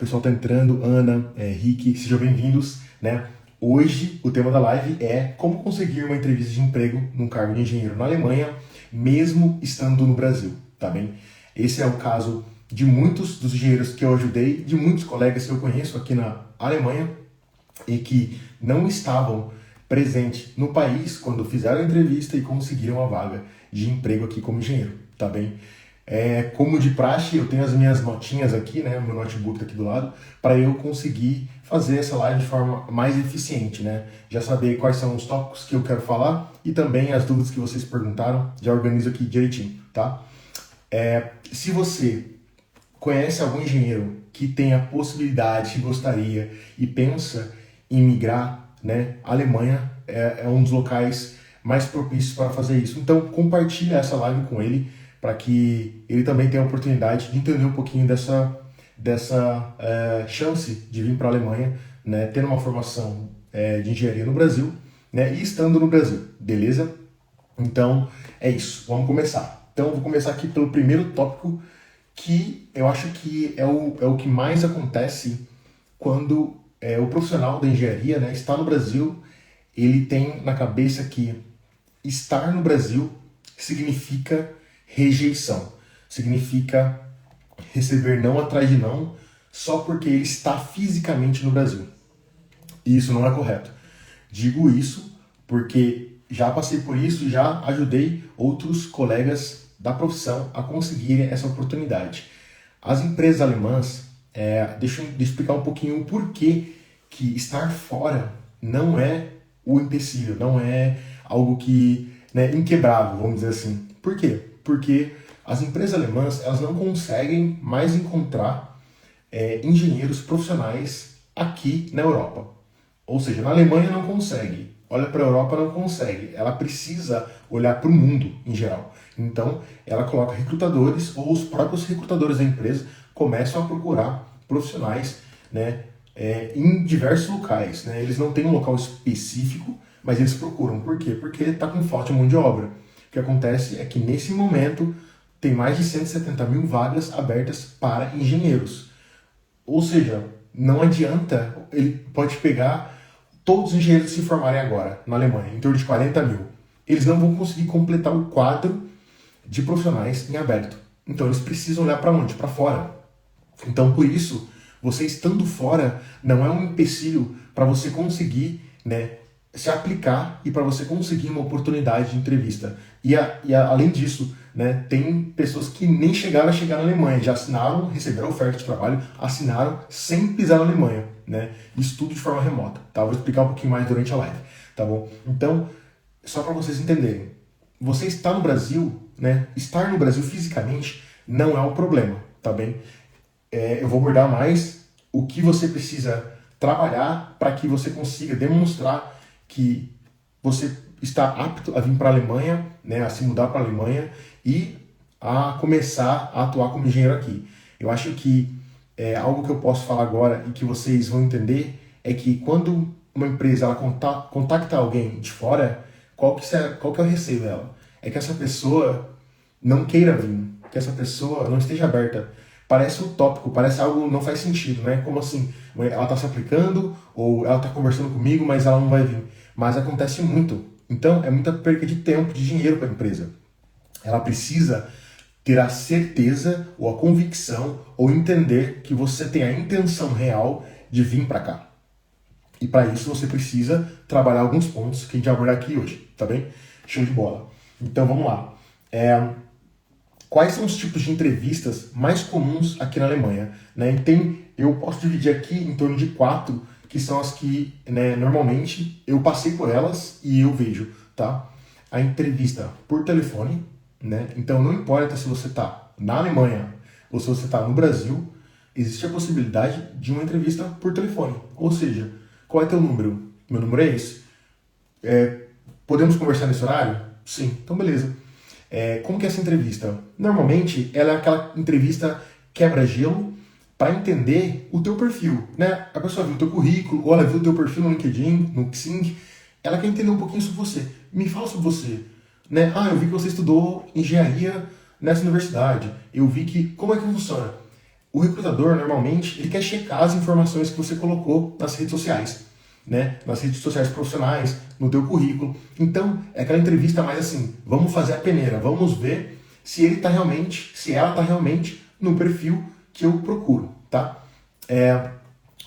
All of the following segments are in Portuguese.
pessoal tá entrando, Ana, Rick, sejam bem-vindos, né? Hoje o tema da live é como conseguir uma entrevista de emprego num cargo de engenheiro na Alemanha, mesmo estando no Brasil, tá bem? Esse é o caso de muitos dos engenheiros que eu ajudei, de muitos colegas que eu conheço aqui na Alemanha e que não estavam presentes no país quando fizeram a entrevista e conseguiram a vaga de emprego aqui como engenheiro, tá bem? Como de praxe, eu tenho as minhas notinhas aqui, né, meu notebook tá aqui do lado, para eu conseguir fazer essa live de forma mais eficiente, né? Já saber quais são os tópicos que eu quero falar e também as dúvidas que vocês perguntaram, já organizo aqui direitinho, tá? Se você conhece algum engenheiro que tem a possibilidade, que gostaria e pensa em migrar, né, a Alemanha é um dos locais mais propícios para fazer isso. Então compartilha essa live com ele, para que ele também tenha a oportunidade de entender um pouquinho dessa chance de vir para a Alemanha, né, tendo uma formação de engenharia no Brasil, né, e estando no Brasil, beleza? Então é isso, vamos começar. Então eu vou começar aqui pelo primeiro tópico, que eu acho que é o que mais acontece quando o profissional da engenharia, né, está no Brasil. Ele tem na cabeça que estar no Brasil significa rejeição, significa receber não atrás de não só porque ele está fisicamente no Brasil. E isso não é correto. Digo isso porque já passei por isso e já ajudei outros colegas da profissão a conseguirem essa oportunidade. As empresas alemãs, deixa eu explicar um pouquinho o porquê que estar fora não é o empecilho, não é algo que, né, inquebrável, vamos dizer assim. Por quê? Porque as empresas alemãs, elas não conseguem mais encontrar engenheiros profissionais aqui na Europa. Ou seja, na Alemanha não consegue, olha para a Europa, não consegue. Ela precisa olhar para o mundo em geral. Então, ela coloca recrutadores, ou os próprios recrutadores da empresa começam a procurar profissionais, né, em diversos locais, né? Eles não têm um local específico, mas eles procuram. Por quê? Porque está com falta de mão de obra. O que acontece é que nesse momento tem mais de 170 mil vagas abertas para engenheiros. Ou seja, não adianta, ele pode pegar todos os engenheiros que se formarem agora na Alemanha, em torno de 40 mil. Eles não vão conseguir completar o quadro de profissionais em aberto. Então eles precisam olhar para onde? Para fora. Então por isso, você estando fora não é um empecilho para você conseguir, né, se aplicar e para você conseguir uma oportunidade de entrevista. E além disso, né, tem pessoas que nem chegaram a chegar na Alemanha, já assinaram, receberam oferta de trabalho, assinaram sem pisar na Alemanha, né? Isso tudo de forma remota, tá? Vou explicar um pouquinho mais durante a live, tá bom? Então, só para vocês entenderem, você está no Brasil, né? Estar no Brasil fisicamente não é um problema, tá bem? Eu vou abordar mais o que você precisa trabalhar para que você consiga demonstrar que você está apto a vir para a Alemanha, né, a se mudar para a Alemanha e a começar a atuar como engenheiro aqui. Eu acho que algo que eu posso falar agora e que vocês vão entender é que quando uma empresa ela contacta alguém de fora, qual que é o receio dela? É que essa pessoa não queira vir, que essa pessoa não esteja aberta. Parece utópico, parece algo que não faz sentido, né? Como assim? Ela está se aplicando ou ela está conversando comigo, mas ela não vai vir. Mas acontece muito. Então, é muita perca de tempo, de dinheiro para a empresa. Ela precisa ter a certeza ou a convicção ou entender que você tem a intenção real de vir para cá. E para isso você precisa trabalhar alguns pontos que a gente vai abordar aqui hoje, tá bem? Show de bola. Então, vamos lá. Quais são os tipos de entrevistas mais comuns aqui na Alemanha? Né? Eu posso dividir aqui em torno de 4, que são as que, né, normalmente eu passei por elas e eu vejo, tá? A entrevista por telefone, né? Então não importa se você está na Alemanha ou se você está no Brasil, existe a possibilidade de uma entrevista por telefone. Ou seja, qual é teu número? Meu número é esse. Podemos conversar nesse horário? Sim, então beleza. Como que é essa entrevista? Normalmente, ela é aquela entrevista quebra-gelo para entender o teu perfil, né? A pessoa viu o teu currículo, ou ela viu o teu perfil no LinkedIn, no Xing, ela quer entender um pouquinho sobre você. Me fala sobre você, né? Eu vi que você estudou engenharia nessa universidade. Eu vi que... Como é que funciona? o recrutador, normalmente, ele quer checar as informações que você colocou nas redes sociais, né? Nas redes sociais profissionais, no teu currículo. Então, é aquela entrevista mais assim, vamos fazer a peneira, vamos ver se ele tá realmente, se ela tá realmente no perfil que eu procuro, tá?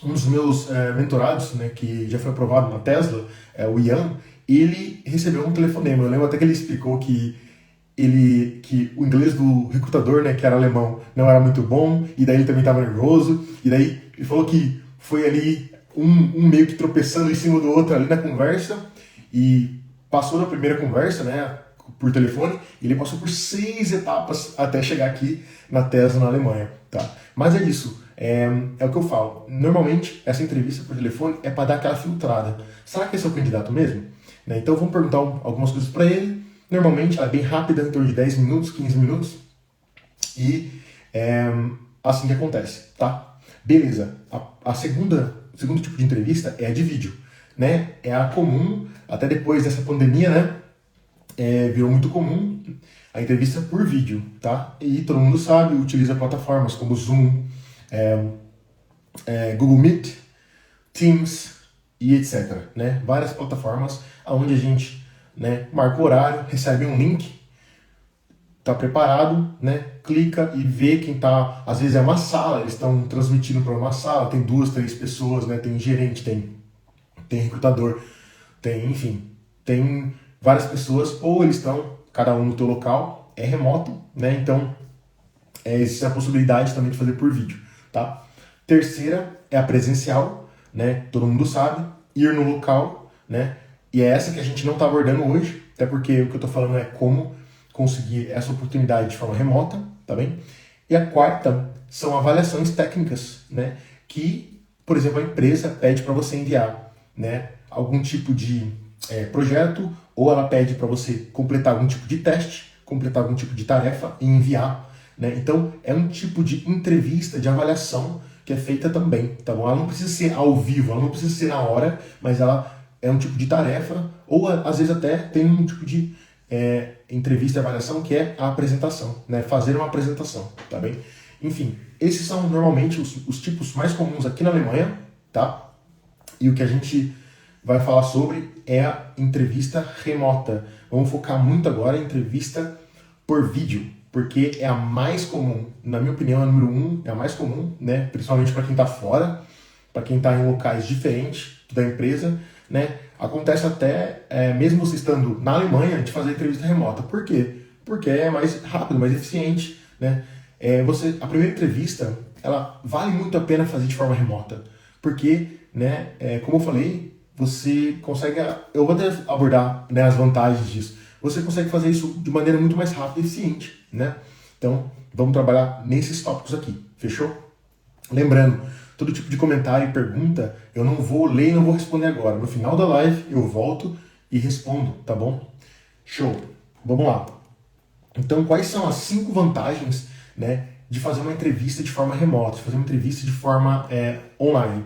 Um dos meus mentorados, né, que já foi aprovado na Tesla, o Ian, ele recebeu um telefonema. Eu lembro até que ele explicou que o inglês do recrutador, né, que era alemão, não era muito bom, e daí ele também estava nervoso, e daí ele falou que foi ali um meio que tropeçando em cima do outro ali na conversa, e passou na primeira conversa, né, por telefone, e ele passou por 6 etapas até chegar aqui na Tesla, na Alemanha, tá? Mas é isso, é o que eu falo. Normalmente, essa entrevista por telefone é para dar aquela filtrada. Será que esse é o candidato mesmo? Né? Então, vamos perguntar algumas coisas para ele. Normalmente, ela é bem rápida, em torno de 10 minutos, 15 minutos. E é assim que acontece, tá? Beleza. O segundo tipo de entrevista é a de vídeo, né? É a comum, até depois dessa pandemia, né? Virou muito comum a entrevista por vídeo, tá? E todo mundo sabe, utiliza plataformas como Zoom, Google Meet, Teams e etc, né? Várias plataformas onde a gente, né, marca o horário, recebe um link, tá preparado, né? Clica e vê quem tá. Às vezes é uma sala, eles estão transmitindo para uma sala, tem 2, 3 pessoas, né? Tem gerente, tem recrutador, enfim, tem várias pessoas, ou eles estão, cada um no teu local, é remoto, né? Então, existe a possibilidade também de fazer por vídeo, tá? Terceira é a presencial, né? Todo mundo sabe, ir no local, né? E é essa que a gente não está abordando hoje, até porque o que eu estou falando é como conseguir essa oportunidade de forma remota, tá bem? E a quarta são avaliações técnicas, né? Que, por exemplo, a empresa pede para você enviar, né? Algum tipo de projeto, ou ela pede para você completar algum tipo de teste, completar algum tipo de tarefa e enviar, né? Então, é um tipo de entrevista, de avaliação que é feita também, tá bom? Ela não precisa ser ao vivo, ela não precisa ser na hora, mas ela é um tipo de tarefa, ou às vezes até tem um tipo de entrevista e avaliação que é a apresentação, né? Fazer uma apresentação, tá bem? Enfim, esses são normalmente os tipos mais comuns aqui na Alemanha, tá? E o que a gente vai falar sobre é a entrevista remota. Vamos focar muito agora em entrevista por vídeo, porque é a mais comum, na minha opinião, é a número 1, é a mais comum, né? Principalmente para quem está fora, para quem está em locais diferentes da empresa, né? Acontece até, mesmo você estando na Alemanha, de fazer entrevista remota. Por quê? Porque é mais rápido, mais eficiente, né? A primeira entrevista, ela vale muito a pena fazer de forma remota, porque, né, como eu falei, você consegue, eu vou até abordar, né, as vantagens disso, você consegue fazer isso de maneira muito mais rápida e eficiente, né? Então, vamos trabalhar nesses tópicos aqui, fechou? Lembrando, todo tipo de comentário e pergunta, eu não vou ler e não vou responder agora. No final da live, eu volto e respondo, tá bom? Show! Vamos lá. Então, quais são as 5 vantagens, né, de fazer uma entrevista de forma remota, de fazer uma entrevista de forma online?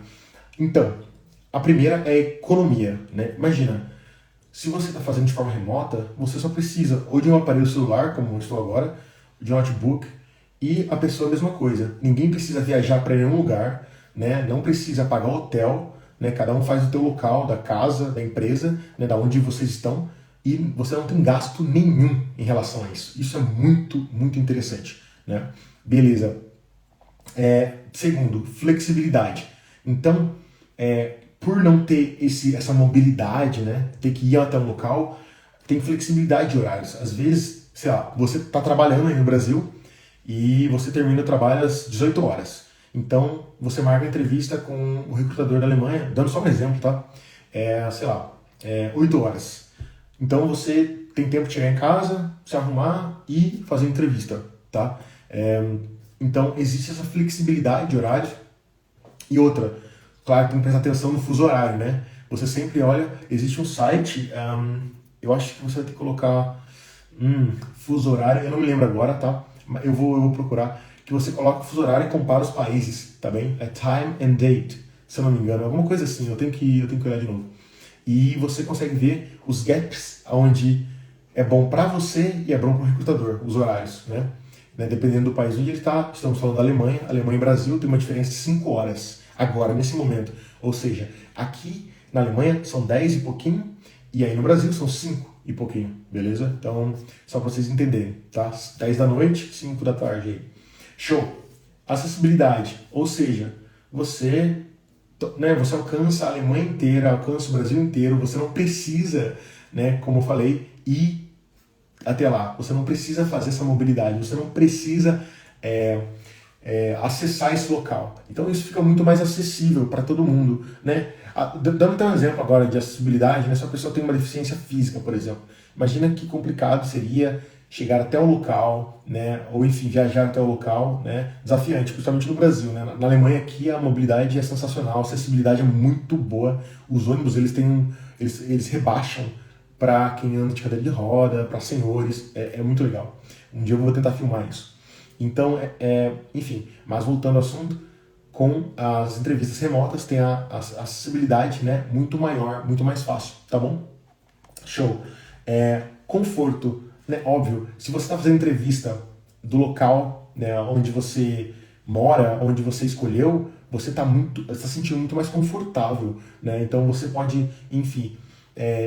Então, a primeira é a economia, né? Imagina, se você está fazendo de forma remota, você só precisa ou de um aparelho celular, como eu estou agora, de um notebook, e a pessoa a mesma coisa. Ninguém precisa viajar para nenhum lugar, né? Não precisa pagar hotel, né? Cada um faz o teu local, da casa, da empresa, né? Da onde vocês estão, e você não tem gasto nenhum em relação a isso. Isso é muito, muito interessante, né? Beleza. Segundo, flexibilidade. Então, por não ter essa mobilidade, né, ter que ir até um local, tem flexibilidade de horários. Às vezes, sei lá, você está trabalhando aí no Brasil e você termina o trabalho às 18 horas. Então, você marca a entrevista com o recrutador da Alemanha, dando só um exemplo, tá? Sei lá, 8 horas. Então, você tem tempo de chegar em casa, se arrumar e fazer a entrevista, tá? Então, existe essa flexibilidade de horário. E outra, claro, tem que prestar atenção no fuso horário, né? Você sempre olha, existe um site, eu acho que você vai ter que colocar fuso horário, eu não me lembro agora, tá? Mas eu vou procurar, que você coloca o fuso horário e compara os países, tá bem? É time and date, se eu não me engano, alguma coisa assim, eu tenho que olhar de novo. E você consegue ver os gaps onde é bom para você e é bom para o recrutador, os horários, né? né? Dependendo do país onde ele está, estamos falando da Alemanha, Alemanha e Brasil tem uma diferença de 5 horas, agora, nesse momento. Ou seja, aqui na Alemanha são 10 e pouquinho, e aí no Brasil são 5 e pouquinho, beleza? Então, só para vocês entenderem, tá? 10 da noite, 5 da tarde aí. Show! Acessibilidade, ou seja, você, né, você alcança a Alemanha inteira, alcança o Brasil inteiro, você não precisa, né, como eu falei, ir até lá. Você não precisa fazer essa mobilidade, você não precisa acessar esse local. Então isso fica muito mais acessível para todo mundo, né? Dando até um exemplo agora de acessibilidade, né? Se a pessoa tem uma deficiência física, por exemplo, imagina que complicado seria chegar até o local, né? Ou enfim, viajar até o local, né? Desafiante, principalmente no Brasil, né? Na Alemanha aqui a mobilidade é sensacional, a acessibilidade é muito boa. Os ônibus eles rebaixam para quem anda de cadeira de roda, para senhores, é muito legal. Um dia eu vou tentar filmar isso. Então, enfim, mas voltando ao assunto, com as entrevistas remotas tem a acessibilidade, né, muito maior, muito mais fácil, tá bom? Show. Conforto, né, óbvio, se você está fazendo entrevista do local, né, onde você mora, onde você escolheu, você está se sentindo muito mais confortável, né? Então você pode, enfim,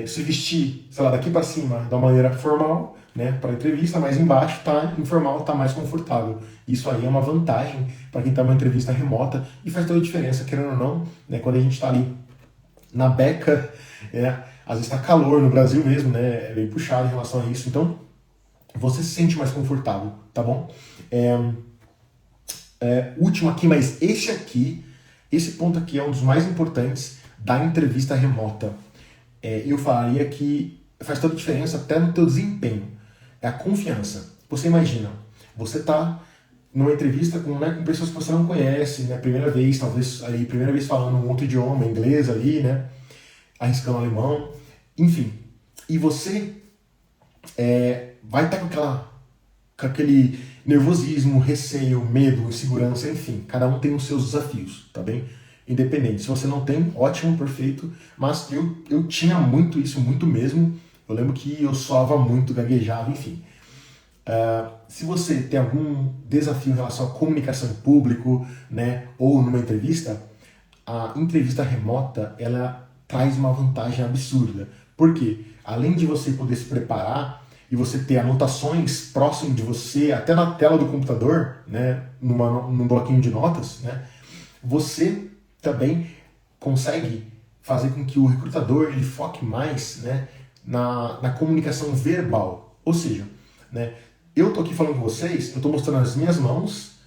se vestir, sei lá, daqui para cima de uma maneira formal, né, para entrevista, mas embaixo tá informal, tá mais confortável. Isso aí é uma vantagem para quem tá numa entrevista remota e faz toda a diferença, querendo ou não, né, quando a gente está ali na beca, às vezes tá calor no Brasil mesmo, né, é bem puxado em relação a isso, então você se sente mais confortável, tá bom? Último aqui, mas esse ponto aqui é um dos mais importantes da entrevista remota. Eu falaria que faz toda a diferença até no teu desempenho. É a confiança. Você imagina, você está numa entrevista com pessoas que você não conhece, né? Primeira vez, talvez aí, primeira vez falando um outro idioma, inglês ali, né? Arriscando alemão, enfim. E você vai estar com aquele nervosismo, receio, medo, insegurança, enfim. Cada um tem os seus desafios, tá bem? Independente. Se você não tem, ótimo, perfeito. Mas eu tinha muito isso, muito mesmo. Eu lembro que eu soava muito, gaguejava, enfim. Se você tem algum desafio em relação à comunicação em público, né, ou numa entrevista, a entrevista remota, ela traz uma vantagem absurda. Por quê? Além de você poder se preparar e você ter anotações próximo de você, até na tela do computador, né, num bloquinho de notas, né, você também consegue fazer com que o recrutador ele foque mais, né, na comunicação verbal. Ou seja, né, eu tô aqui falando com vocês, eu tô mostrando as minhas mãos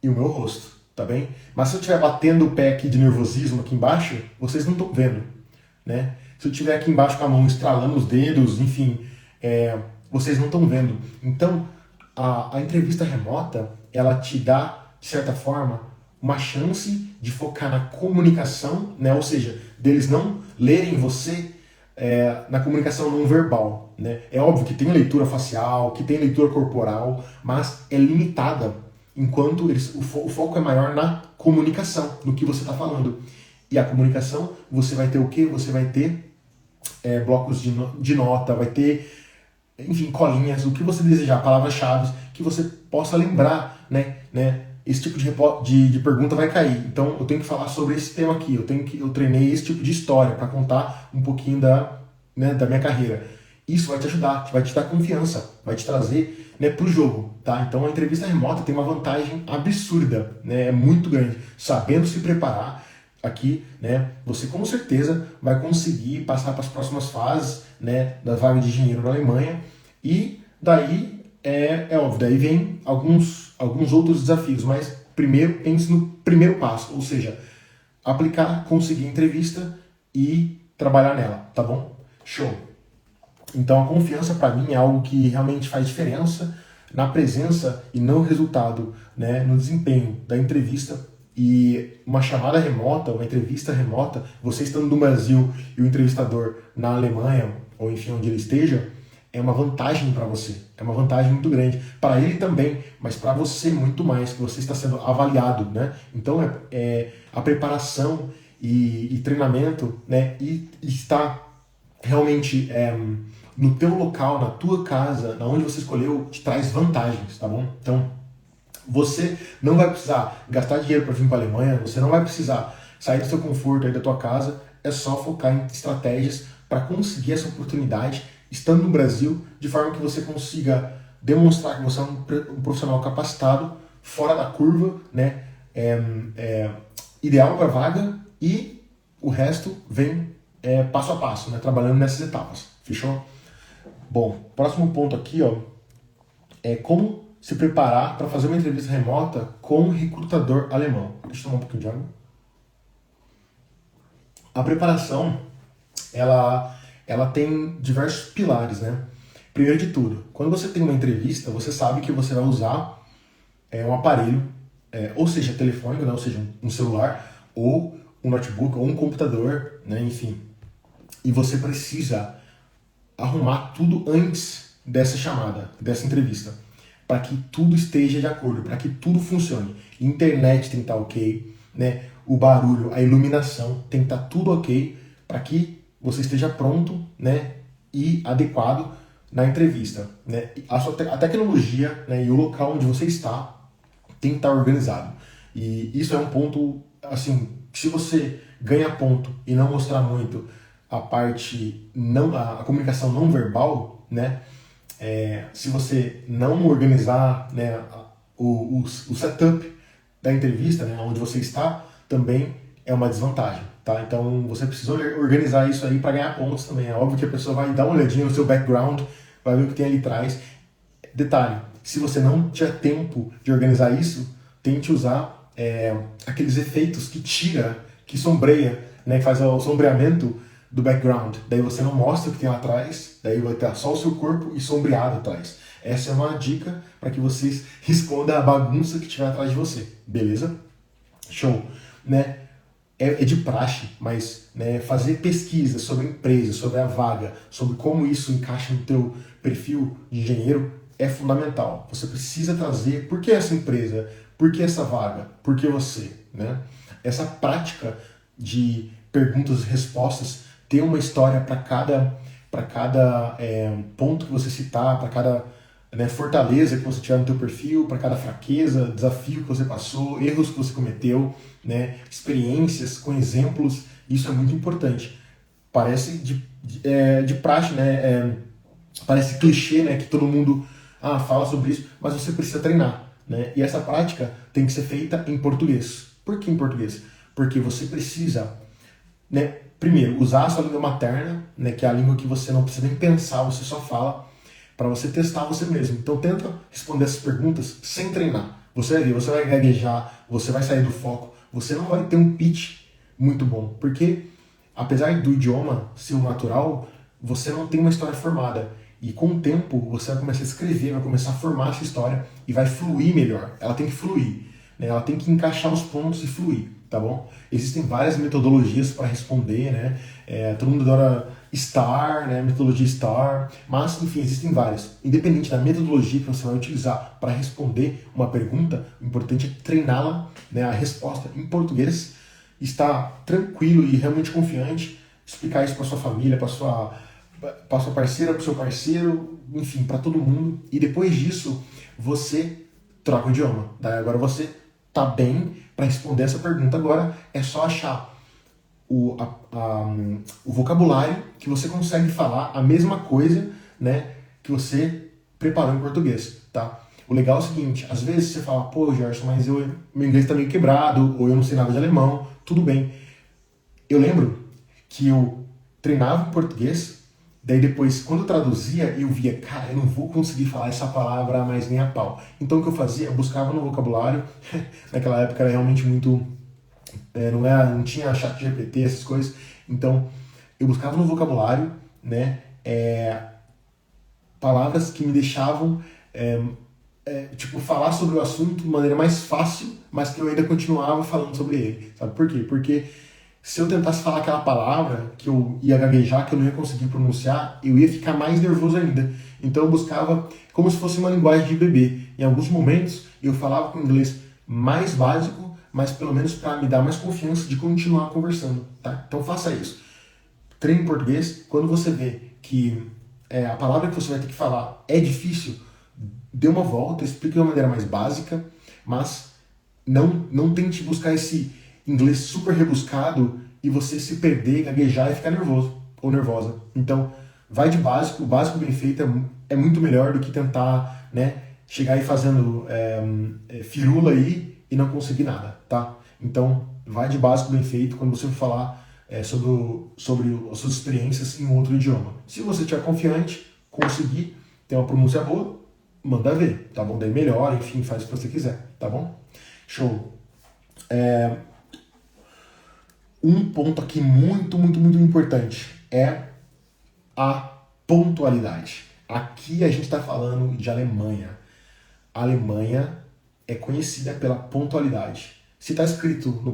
e o meu rosto, tá bem? Mas se eu estiver batendo o pé aqui de nervosismo aqui embaixo, vocês não estão vendo, né? Se eu estiver aqui embaixo com a mão estralando os dedos, enfim, vocês não estão vendo. Então, a entrevista remota, ela te dá, de certa forma, uma chance de focar na comunicação, né? Ou seja, deles não lerem você na comunicação não verbal, né? É óbvio que tem leitura facial, que tem leitura corporal, mas é limitada, enquanto o foco é maior na comunicação, no que você está falando. E a comunicação, você vai ter o quê? Você vai ter blocos de nota, vai ter, enfim, colinhas, o que você desejar, palavras-chave, que você possa lembrar, né? Esse tipo de pergunta vai cair. Então eu tenho que falar sobre esse tema aqui. Eu treinei esse tipo de história para contar um pouquinho da minha carreira. Isso vai te ajudar, vai te dar confiança, vai te trazer, né, para o jogo, tá? Então a entrevista remota tem uma vantagem absurda, né? É muito grande. Sabendo se preparar aqui, né? Você com certeza vai conseguir passar para as próximas fases, né, da vaga de engenheiro na Alemanha. E daí é óbvio, daí vem alguns outros desafios, mas primeiro pense no primeiro passo, ou seja, aplicar, conseguir entrevista e trabalhar nela, tá bom? Show! Então a confiança para mim é algo que realmente faz diferença na presença e no resultado, né, no desempenho da entrevista. E uma chamada remota, uma entrevista remota, você estando no Brasil e o entrevistador na Alemanha, ou enfim, onde ele esteja, é uma vantagem para você, é uma vantagem muito grande. Para ele também, mas para você muito mais, que você está sendo avaliado, né? Então a preparação e treinamento, né? E estar realmente no teu local, na tua casa, na onde você escolheu, te traz vantagens, tá bom? Então, Você não vai precisar gastar dinheiro para vir para a Alemanha, você não vai precisar sair do seu conforto aí da tua casa, é só focar em estratégias para conseguir essa oportunidade estando no Brasil, de forma que você consiga demonstrar que você é um profissional capacitado, fora da curva, né? Ideal para a vaga, e o resto vem passo a passo, né? Trabalhando nessas etapas. Fechou? Bom, próximo ponto aqui, ó, é como se preparar para fazer uma entrevista remota com um recrutador alemão. Deixa eu tomar um pouquinho de água. A preparação, ela tem diversos pilares, né? Primeiro de tudo, quando você tem uma entrevista, você sabe que você vai usar um aparelho, ou seja, telefônico, né? Ou seja, um celular, ou um notebook, ou um computador, né? Enfim. E você precisa arrumar tudo antes dessa chamada, dessa entrevista, para que tudo esteja de acordo, para que tudo funcione. Internet tem que estar ok, né? O barulho, a iluminação tem que estar tudo ok para que você esteja pronto, né? E adequado na entrevista, né? A tecnologia, né? E o local onde você está tem que estar organizado. E isso é um ponto, assim, se você ganha ponto e não mostrar muito a parte não, a comunicação não verbal, né? Se você não organizar, né, o setup da entrevista, né, onde você está, também é uma desvantagem, tá? Então você precisa organizar isso aí para ganhar pontos também. É óbvio que a pessoa vai dar uma olhadinha no seu background, vai ver o que tem ali atrás. Detalhe, se você não tiver tempo de organizar isso, tente usar aqueles efeitos que sombreia, né, que faz o sombreamento do background. Daí você não mostra o que tem lá atrás, daí vai ter só o seu corpo e sombreado atrás. Essa é uma dica para que vocês escondam a bagunça que tiver atrás de você, beleza? Show, né? É de praxe, mas, né, fazer pesquisa sobre a empresa, sobre a vaga, sobre como isso encaixa no teu perfil de engenheiro é fundamental. Você precisa trazer por que essa empresa, por que essa vaga, por que você, né? Essa prática de perguntas e respostas, ter uma história para cada ponto que você citar, para cada, né, fortaleza que você tiver no teu perfil, para cada fraqueza, desafio que você passou, erros que você cometeu, né, experiências com exemplos, isso é muito importante. Parece de praxe, né, parece clichê, né, que todo mundo fala sobre isso, mas você precisa treinar, né, e essa prática tem que ser feita em português. Por que em português? Porque você precisa, né, primeiro, usar a sua língua materna, né, que é a língua que você não precisa nem pensar, você só fala, para você testar você mesmo. Então tenta responder essas perguntas sem treinar. Você vai ver, você vai gaguejar, você vai sair do foco, você não vai ter um pitch muito bom, porque apesar do idioma ser o natural, você não tem uma história formada. E com o tempo você vai começar a escrever, vai começar a formar essa história e vai fluir melhor. Ela tem que fluir, né? Ela tem que encaixar os pontos e fluir, tá bom? Existem várias metodologias para responder, né? Todo mundo adora STAR, né? Metodologia STAR, mas enfim, existem várias. Independente da metodologia que você vai utilizar para responder uma pergunta, o importante é treiná-la, né? A resposta em português, estar tranquilo e realmente confiante, explicar isso para sua família, para sua parceira, para o seu parceiro, enfim, para todo mundo. E depois disso, você troca o idioma. Daí agora você tá bem para responder essa pergunta. Agora é só achar o vocabulário que você consegue falar a mesma coisa, né, que você preparou em português, tá? O legal é o seguinte, às vezes você fala, pô, Gerson, mas meu inglês tá meio quebrado, ou eu não sei nada de alemão, tudo bem. Eu lembro que eu treinava em português, daí depois, quando eu traduzia, eu via, cara, eu não vou conseguir falar essa palavra mais nem a pau. Então o que eu fazia? Eu buscava no vocabulário, naquela época era realmente muito... não tinha chat GPT, essas coisas, então eu buscava no vocabulário, né, palavras que me deixavam falar sobre o assunto de maneira mais fácil, mas que eu ainda continuava falando sobre ele, sabe por quê? Porque se eu tentasse falar aquela palavra que eu ia gaguejar, que eu não ia conseguir pronunciar, eu ia ficar mais nervoso ainda. Então eu buscava como se fosse uma linguagem de bebê. Em alguns momentos eu falava com inglês mais básico, mas pelo menos para me dar mais confiança de continuar conversando, tá? Então faça isso. Treine em português. Quando você vê que a palavra que você vai ter que falar é difícil, dê uma volta, explique de uma maneira mais básica, Mas não tente buscar esse inglês super rebuscado e você se perder, gaguejar e ficar nervoso ou nervosa. Então, vai de básico. O básico bem feito é muito melhor do que tentar, né, chegar aí fazendo firula aí e não conseguir nada, tá? Então, vai de básico bem feito quando você for falar sobre as suas experiências em outro idioma. Se você estiver confiante, conseguir ter uma pronúncia boa, manda ver, tá bom? Daí melhor, enfim, faz o que você quiser, tá bom? Show. Um ponto aqui muito, muito, muito importante é a pontualidade. Aqui a gente está falando de Alemanha. A Alemanha é conhecida pela pontualidade. Se está escrito no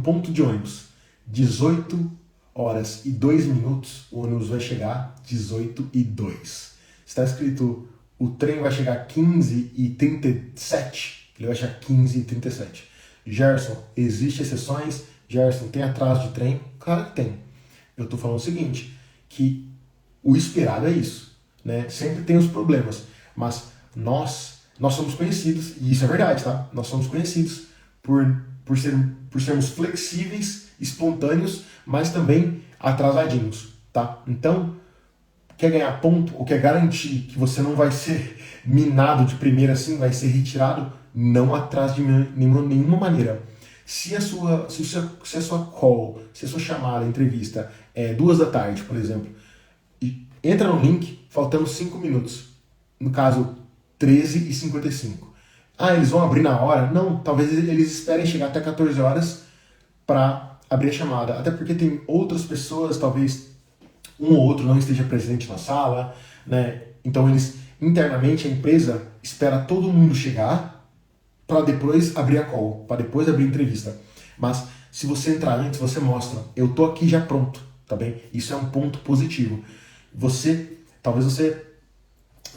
ponto de ônibus 18 horas e 2 minutos, o ônibus vai chegar 18 e 2. Se está escrito o trem vai chegar 15 e 37, ele vai chegar 15 e 37. Gerson, existem exceções? Gerson, tem atraso de trem? Claro que tem. Eu estou falando o seguinte, que o esperado é isso, né? Sempre tem os problemas, mas nós somos conhecidos, e isso é verdade, tá? Nós somos conhecidos por sermos flexíveis, espontâneos, mas também atrasadinhos, tá? Então, quer ganhar ponto ou quer garantir que você não vai ser minado de primeira assim, vai ser retirado, não atrase de nenhuma maneira. Se a sua call, se a sua chamada, entrevista é 2 da tarde, por exemplo, entra no link faltando 5 minutos. No caso, 13h55. Ah, eles vão abrir na hora? Não, talvez eles esperem chegar até 14 horas para abrir a chamada. Até porque tem outras pessoas, talvez um ou outro não esteja presente na sala, né? Então eles, internamente, a empresa espera todo mundo chegar para depois abrir a call, para depois abrir a entrevista. Mas se você entrar antes, você mostra, eu tô aqui já pronto, tá bem? Isso é um ponto positivo. Talvez você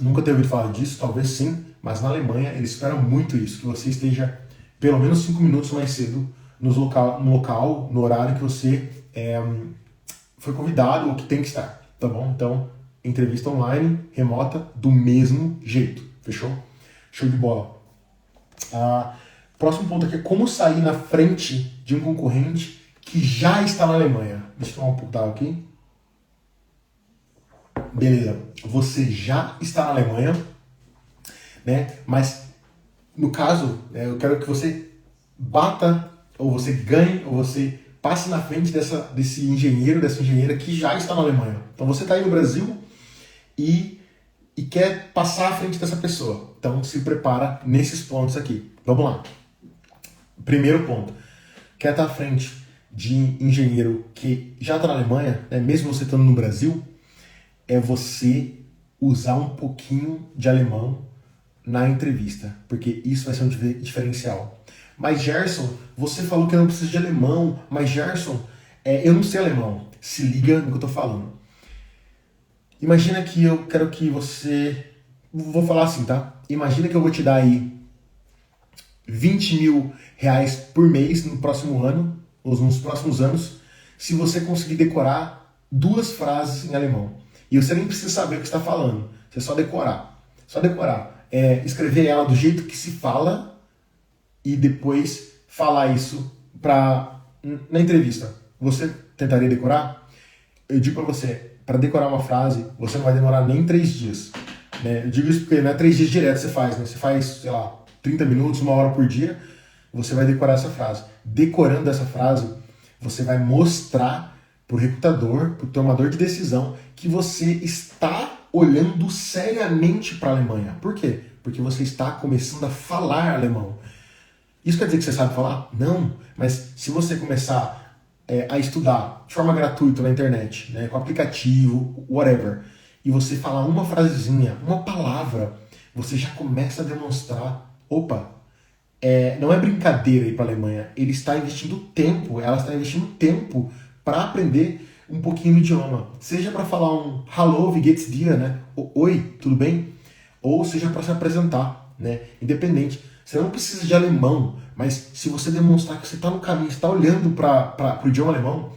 nunca tenha ouvido falar disso, talvez sim, mas na Alemanha eles esperam muito isso, que você esteja pelo menos 5 minutos mais cedo no local, no horário que você foi convidado ou que tem que estar, tá bom? Então, entrevista online, remota, do mesmo jeito, fechou? Show de bola. Próximo ponto aqui é como sair na frente de um concorrente que já está na Alemanha. Deixa eu tomar um pouco d'água aqui. Beleza, você já está na Alemanha, né? Mas no caso, eu quero que você bata, ou você ganhe, ou você passe na frente desse engenheiro, dessa engenheira que já está na Alemanha. Então você está aí no Brasil e quer passar à frente dessa pessoa. Então se prepara nesses pontos aqui. Vamos lá. Primeiro ponto. Quer estar à frente de engenheiro que já está na Alemanha, né, mesmo você estando no Brasil, é você usar um pouquinho de alemão na entrevista, porque isso vai ser um diferencial. Mas Gerson, você falou que eu não preciso de alemão, mas Gerson, eu não sei alemão. Se liga no que eu tô falando. Imagina que eu quero que você... Vou falar assim, tá? Imagina que eu vou te dar aí 20 mil reais por mês no próximo ano, ou nos próximos anos, se você conseguir decorar 2 frases em alemão. E você nem precisa saber o que está falando. Você só decorar. Só decorar. Escrever ela do jeito que se fala e depois falar isso na entrevista. Você tentaria decorar? Eu digo para você, para decorar uma frase, você não vai demorar nem 3 dias. Né? Eu digo isso porque não é 3 dias direto você faz, né? Você faz, sei lá, 30 minutos, 1 hora por dia, você vai decorar essa frase. Decorando essa frase, você vai mostrar para o recrutador, para o tomador de decisão, que você está olhando seriamente para a Alemanha. Por quê? Porque você está começando a falar alemão. Isso quer dizer que você sabe falar? Não. Mas se você começar a estudar de forma gratuita na internet, né, com aplicativo, whatever, e você falar uma frasezinha, uma palavra, você já começa a demonstrar, opa, não é brincadeira ir para a Alemanha. Ele está investindo tempo, ela está investindo tempo para aprender um pouquinho do idioma. Seja para falar um Hallo, wie geht's dir, né? Oi, tudo bem? Ou seja para se apresentar, né? Independente. Você não precisa de alemão, mas se você demonstrar que você está no caminho, está olhando para o idioma alemão,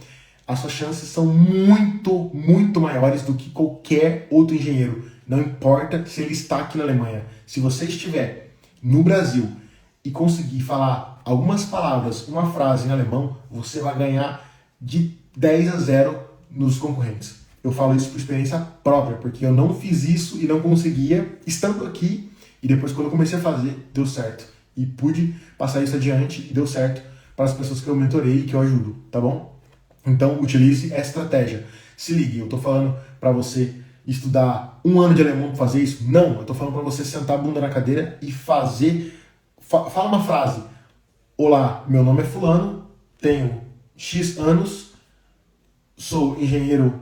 as suas chances são muito, muito maiores do que qualquer outro engenheiro. Não importa se ele está aqui na Alemanha. Se você estiver no Brasil e conseguir falar algumas palavras, uma frase em alemão, você vai ganhar de 10-0 nos concorrentes. Eu falo isso por experiência própria, porque eu não fiz isso e não conseguia estando aqui, e depois quando eu comecei a fazer, deu certo. E pude passar isso adiante e deu certo para as pessoas que eu mentorei e que eu ajudo, tá bom? Então utilize essa estratégia. Se ligue, eu estou falando para você estudar 1 ano de alemão para fazer isso? Não, eu estou falando para você sentar a bunda na cadeira e fazer. Fala uma frase. Olá, meu nome é fulano, tenho X anos, sou engenheiro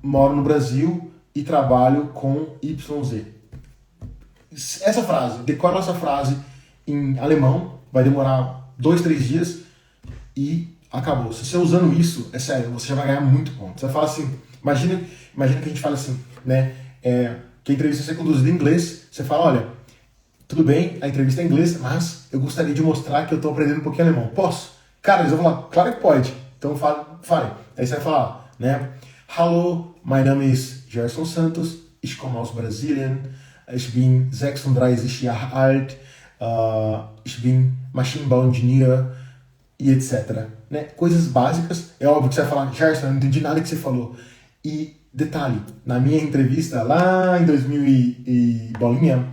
moro no Brasil e trabalho com YZ. Essa frase, decora essa frase em alemão, vai demorar 2-3 dias e acabou. Se você usando isso, é sério, você já vai ganhar muito ponto. Você fala assim, imagina que a gente fala assim, né? Que a entrevista vai ser conduzida em inglês, você fala, olha, tudo bem, a entrevista é em inglês, mas eu gostaria de mostrar que eu estou aprendendo um pouquinho alemão. Posso? Cara, eles vão falar, claro que pode. Então fale. Aí você vai falar, né? Hallo, mein Name ist Gerson Santos, ich komme aus Brasilien, ich bin 36 Jahre alt, ich bin Maschinenbauingenieur e etc. Né? Coisas básicas. É óbvio que você vai falar, Gerson, eu não entendi nada que você falou. E detalhe, na minha entrevista lá em 2000 e bolinha,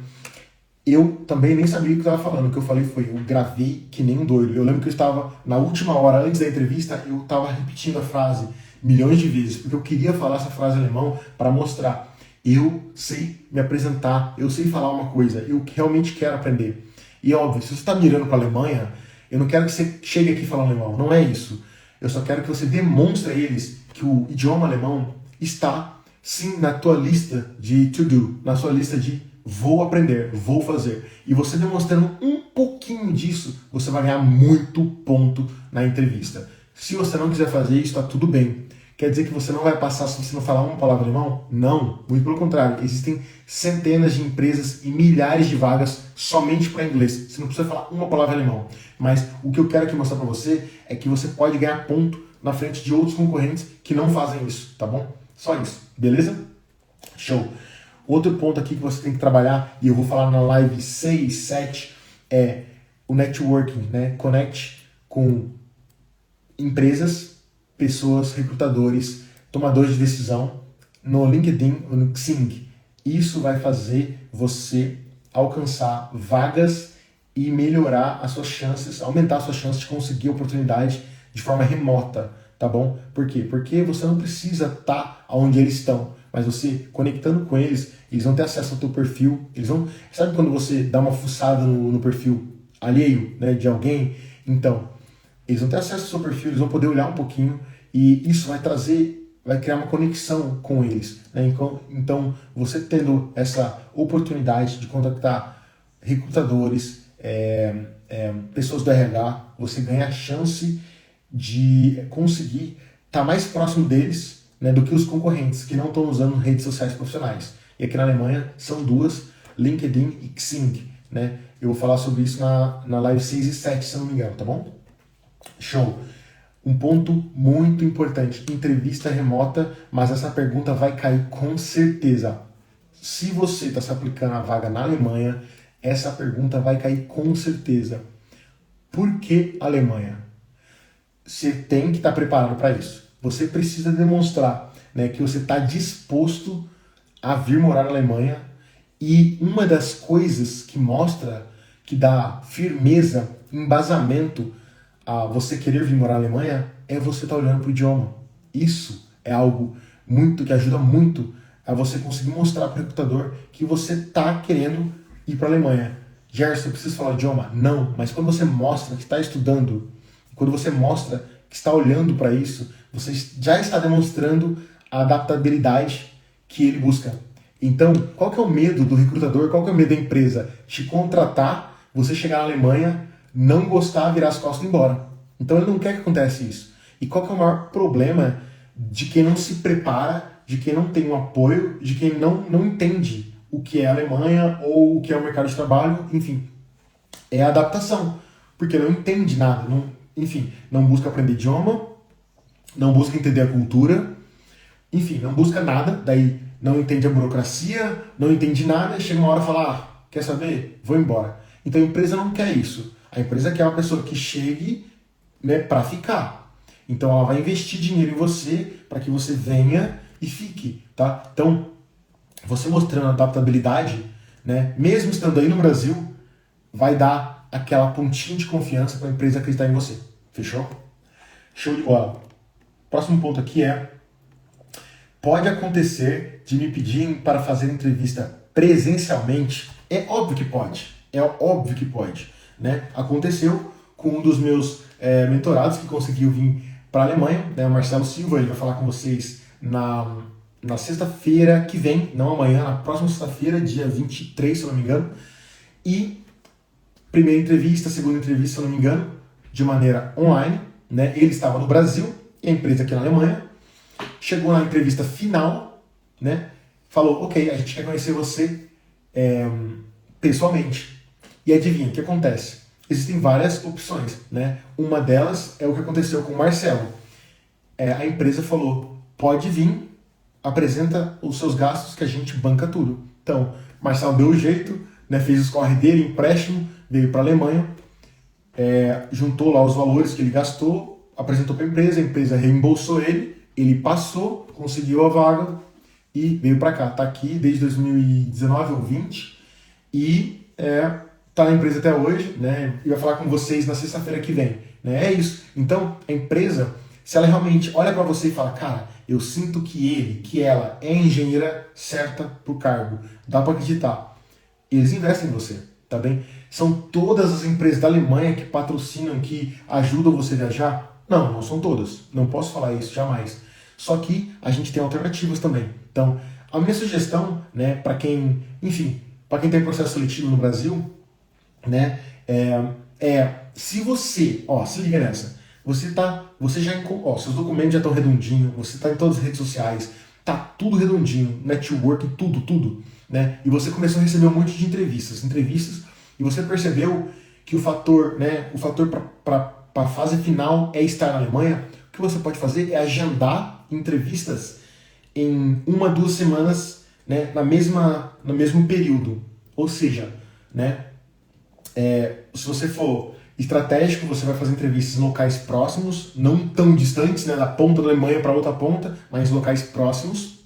eu também nem sabia o que eu estava falando. O que eu falei foi, eu gravei que nem um doido. Eu lembro que eu estava, na última hora, antes da entrevista, eu estava repetindo a frase milhões de vezes, porque eu queria falar essa frase em alemão para mostrar, eu sei me apresentar, eu sei falar uma coisa, eu realmente quero aprender. E óbvio, se você está mirando para a Alemanha, eu não quero que você chegue aqui falando alemão, não é isso. Eu só quero que você demonstre a eles que o idioma alemão está, sim, na tua lista de to-do, na sua lista de vou aprender, vou fazer. E você demonstrando um pouquinho disso, você vai ganhar muito ponto na entrevista. Se você não quiser fazer isso, está tudo bem. Quer dizer que você não vai passar se você não falar uma palavra alemão? Não, muito pelo contrário. Existem centenas de empresas e milhares de vagas somente para inglês. Você não precisa falar uma palavra alemão. Mas o que eu quero aqui mostrar para você é que você pode ganhar ponto na frente de outros concorrentes que não fazem isso, tá bom? Só isso, beleza? Show! Outro ponto aqui que você tem que trabalhar, e eu vou falar na live 6, 7, é o networking, né? Connect com empresas, pessoas, recrutadores, tomadores de decisão no LinkedIn ou no Xing. Isso vai fazer você alcançar vagas e melhorar as suas chances, aumentar as suas chances de conseguir oportunidade de forma remota, tá bom? Por quê? Porque você não precisa estar onde eles estão, mas você conectando com eles, eles vão ter acesso ao teu perfil, eles vão... Sabe quando você dá uma fuçada no perfil alheio, né, de alguém? Então, eles vão ter acesso ao seu perfil, eles vão poder olhar um pouquinho e isso vai criar uma conexão com eles, né? Então, você tendo essa oportunidade de contactar recrutadores, pessoas do RH, você ganha a chance de conseguir estar mais próximo deles, né, do que os concorrentes que não estão usando redes sociais profissionais. E aqui na Alemanha são duas, LinkedIn e Xing, né? Eu vou falar sobre isso na live 6 e 7, se eu não me engano, tá bom? Show! Um ponto muito importante, entrevista remota, mas essa pergunta vai cair com certeza. Se você está se aplicando a vaga na Alemanha, essa pergunta vai cair com certeza. Por que Alemanha? Você tem que estar preparado para isso. Você precisa demonstrar, né, que você está disposto a vir morar na Alemanha, e uma das coisas que mostra, que dá firmeza, embasamento a você querer vir morar na Alemanha, é você estar olhando para o idioma. Isso é algo muito que ajuda muito a você conseguir mostrar para o recrutador que você está querendo ir para a Alemanha. Gerson, eu preciso falar o idioma? Não, mas quando você mostra que está estudando, quando você mostra que está olhando para isso, você já está demonstrando a adaptabilidade que ele busca. Então, qual que é o medo do recrutador, qual que é o medo da empresa? Te contratar, você chegar na Alemanha, não gostar, virar as costas e ir embora. Então ele não quer que aconteça isso. E qual que é o maior problema de quem não se prepara, de quem não tem um apoio, de quem não entende o que é a Alemanha ou o que é o mercado de trabalho, enfim, é a adaptação. Porque não entende nada, não busca aprender idioma, não busca entender a cultura, enfim, não busca nada, daí não entende a burocracia, não entende nada, chega uma hora e fala, quer saber? Vou embora. Então a empresa não quer isso. A empresa quer uma pessoa que chegue, né, para ficar. Então ela vai investir dinheiro em você para que você venha e fique, tá? Então, você mostrando adaptabilidade, né, mesmo estando aí no Brasil, vai dar aquela pontinha de confiança para a empresa acreditar em você. Fechou? Show de bola. Próximo ponto aqui é: pode acontecer de me pedirem para fazer entrevista presencialmente? É óbvio que pode. É óbvio que pode. Né? Aconteceu com um dos meus mentorados que conseguiu vir para a Alemanha, né? O Marcelo Silva. Ele vai falar com vocês na sexta-feira que vem, não amanhã, na próxima sexta-feira, dia 23, se eu não me engano. E primeira entrevista, segunda entrevista, se eu não me engano, de maneira online. Né? Ele estava no Brasil e a empresa aqui na Alemanha. Chegou na entrevista final, né? Falou, ok, a gente quer conhecer você pessoalmente. E adivinha, o que acontece? Existem várias opções, né? Uma delas é o que aconteceu com o Marcelo. A empresa falou, pode vir, apresenta os seus gastos que a gente banca tudo. Então, Marcelo deu o jeito, né? Fez os corre dele, empréstimo, veio para a Alemanha, juntou lá os valores que ele gastou, apresentou para a empresa reembolsou ele passou, conseguiu a vaga e veio para cá. Tá aqui desde 2019 ou 20 e tá na empresa até hoje, né? E vai falar com vocês na sexta-feira que vem, né? É isso. Então, a empresa, se ela realmente olha para você e fala, cara, eu sinto que ela é a engenheira certa pro cargo, dá para acreditar. Eles investem em você, tá bem? São todas as empresas da Alemanha que patrocinam, que ajudam você a viajar? Não são todas. Não posso falar isso jamais. Só que a gente tem alternativas também. Então, a minha sugestão, né, para quem, enfim, para quem tem processo seletivo no Brasil, né, se você, se liga nessa, você já, seus documentos já estão redondinhos, você está em todas as redes sociais, tá tudo redondinho, network, tudo, né, e você começou a receber um monte de entrevistas, e você percebeu que o fator para a fase final é estar na Alemanha. O que você pode fazer é agendar entrevistas em 1-2 semanas, né, no mesmo período. Ou seja, né, se você for estratégico, você vai fazer entrevistas em locais próximos, não tão distantes, né, da ponta da Alemanha para outra ponta, mas locais próximos,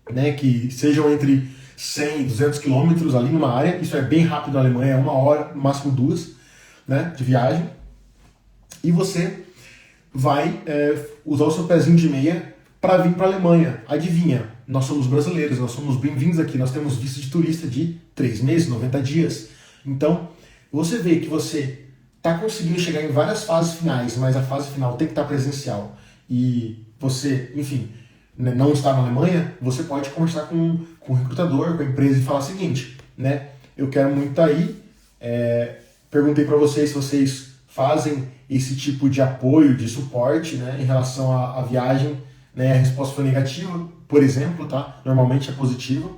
né, que sejam entre 100 e 200 quilômetros ali numa área. Isso é bem rápido na Alemanha, é 1 hora, no máximo 2, né, de viagem. E você vai usar o seu pezinho de meia para vir para a Alemanha. Adivinha, nós somos brasileiros, nós somos bem-vindos aqui, nós temos visto de turista de 3 meses, 90 dias. Então, você vê que você está conseguindo chegar em várias fases finais, mas a fase final tem que estar presencial, e você, enfim, não está na Alemanha, você pode conversar com o recrutador, com a empresa e falar o seguinte, né, eu quero muito estar aí, perguntei para vocês se vocês fazem esse tipo de apoio, de suporte, né, em relação à viagem, né, a resposta foi negativa, por exemplo, tá? Normalmente é positiva,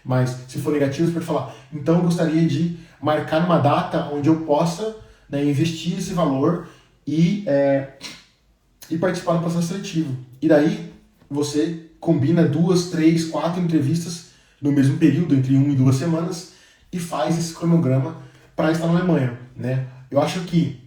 mas se for negativo, você pode falar, então eu gostaria de marcar uma data onde eu possa, né, investir esse valor e participar do processo seletivo. E daí você combina 2, 3, 4 entrevistas no mesmo período, entre 1 e 2 semanas, e faz esse cronograma para estar na Alemanha, né? Eu acho que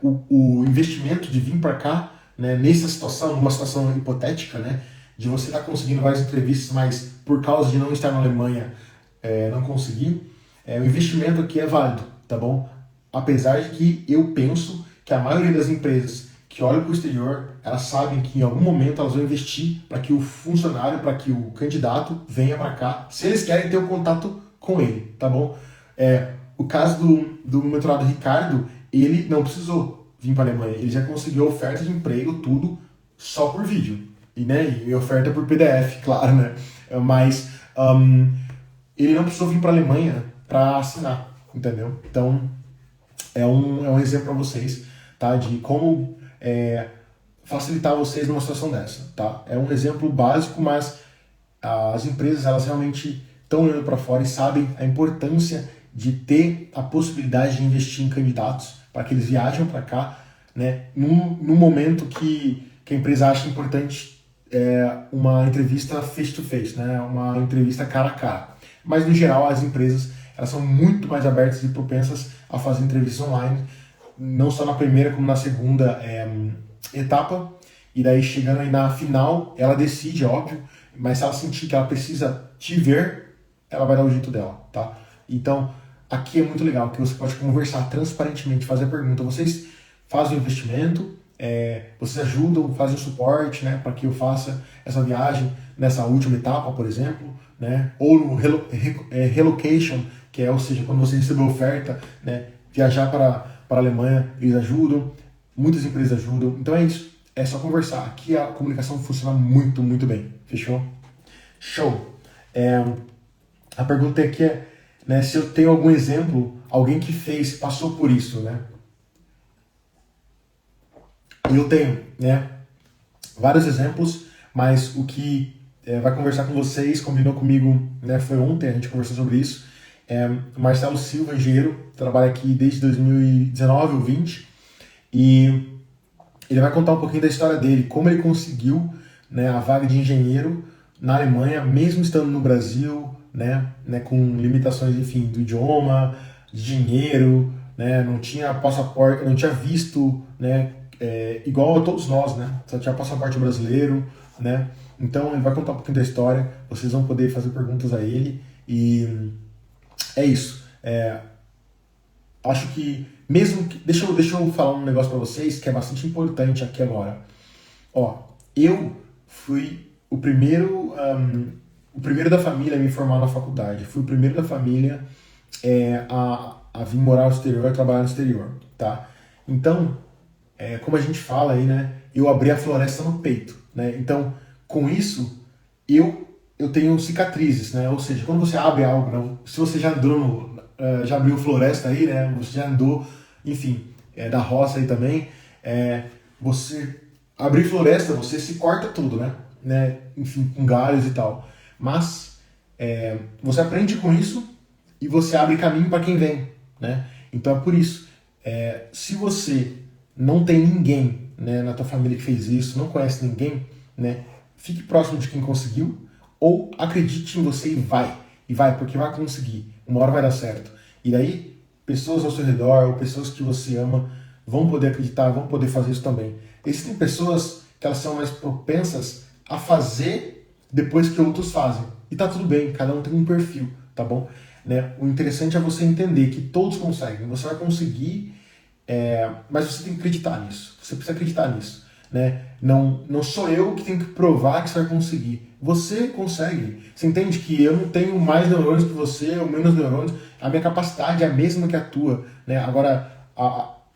o investimento de vir para cá, né, nessa situação, numa situação hipotética, né, de você estar conseguindo várias entrevistas, mas por causa de não estar na Alemanha, não conseguir, o investimento aqui é válido, tá bom? Apesar de que eu penso que a maioria das empresas que olham para o exterior, elas sabem que em algum momento elas vão investir para que o funcionário, para que o candidato venha para cá, se eles querem ter o contato com ele, tá bom? O caso do mentorado Ricardo, ele não precisou vir para a Alemanha, ele já conseguiu oferta de emprego, tudo, só por vídeo. E oferta por PDF, claro, né? Mas ele não precisou vir para a Alemanha para assinar, entendeu? Então, é um exemplo para vocês, tá? De como facilitar vocês numa situação dessa, tá? É um exemplo básico, mas as empresas, elas realmente estão olhando para fora e sabem a importância de ter a possibilidade de investir em candidatos para que eles viajam para cá, né? No momento que a empresa acha importante uma entrevista face-to-face, né? Uma entrevista cara a cara. Mas, no geral, as empresas, elas são muito mais abertas e propensas a fazer entrevistas online, não só na primeira como na segunda etapa. E daí, chegando aí na final, ela decide, óbvio, mas se ela sentir que ela precisa te ver, ela vai dar o jeito dela, tá? Então, aqui é muito legal, que você pode conversar transparentemente, fazer a pergunta. Vocês fazem o investimento, vocês ajudam, fazem o suporte, né, para que eu faça essa viagem nessa última etapa, por exemplo, né? Ou no relocation, que é, ou seja, quando você recebeu oferta, né, viajar para a Alemanha, eles ajudam, muitas empresas ajudam. Então é isso, é só conversar. Aqui a comunicação funciona muito, muito bem. Fechou? Show! A pergunta aqui é, né, se eu tenho algum exemplo, alguém que passou por isso, né? E eu tenho, né, vários exemplos, mas o que vai conversar com vocês, combinou comigo, né, foi ontem, a gente conversou sobre isso. Marcelo Silva, engenheiro, trabalha aqui desde 2019 ou 20, e ele vai contar um pouquinho da história dele, como ele conseguiu, né, a vaga de engenheiro na Alemanha, mesmo estando no Brasil, né, com limitações, enfim, do idioma, de dinheiro, né, não tinha passaporte, não tinha visto, né, igual a todos nós, né, só tinha passaporte brasileiro, né. Então ele vai contar um pouquinho da história, vocês vão poder fazer perguntas a ele, e é isso. Acho que mesmo que, deixa eu falar um negócio para vocês que é bastante importante aqui agora. Ó, eu fui o primeiro da família a me formar na faculdade. Fui o primeiro da família a vir morar no exterior, a trabalhar no exterior, tá? Então, como a gente fala aí, né? Eu abri a floresta no peito, né? Então, com isso, eu tenho cicatrizes, né? Ou seja, quando você abre algo, né? Se você já andou já abriu floresta aí, né? Você já andou, enfim, da roça aí também. Você abrir floresta, você se corta tudo, né? Enfim, com galhos e tal. Mas você aprende com isso e você abre caminho para quem vem, né? Então é por isso. Se você não tem ninguém, né, na tua família que fez isso, não conhece ninguém, né? Fique próximo de quem conseguiu ou acredite em você e vai, porque vai conseguir. Uma hora vai dar certo. E daí, pessoas ao seu redor ou pessoas que você ama vão poder acreditar, vão poder fazer isso também. Existem pessoas que elas são mais propensas a fazer depois que outros fazem. E tá tudo bem, cada um tem um perfil, tá bom? Né? O interessante é você entender que todos conseguem. Você vai conseguir, mas você tem que acreditar nisso. Você precisa acreditar nisso. Né? Não sou eu que tenho que provar que você vai conseguir. Você consegue. Você entende que eu não tenho mais neurônios que você ou menos neurônios. A minha capacidade é a mesma que a tua. Né? Agora,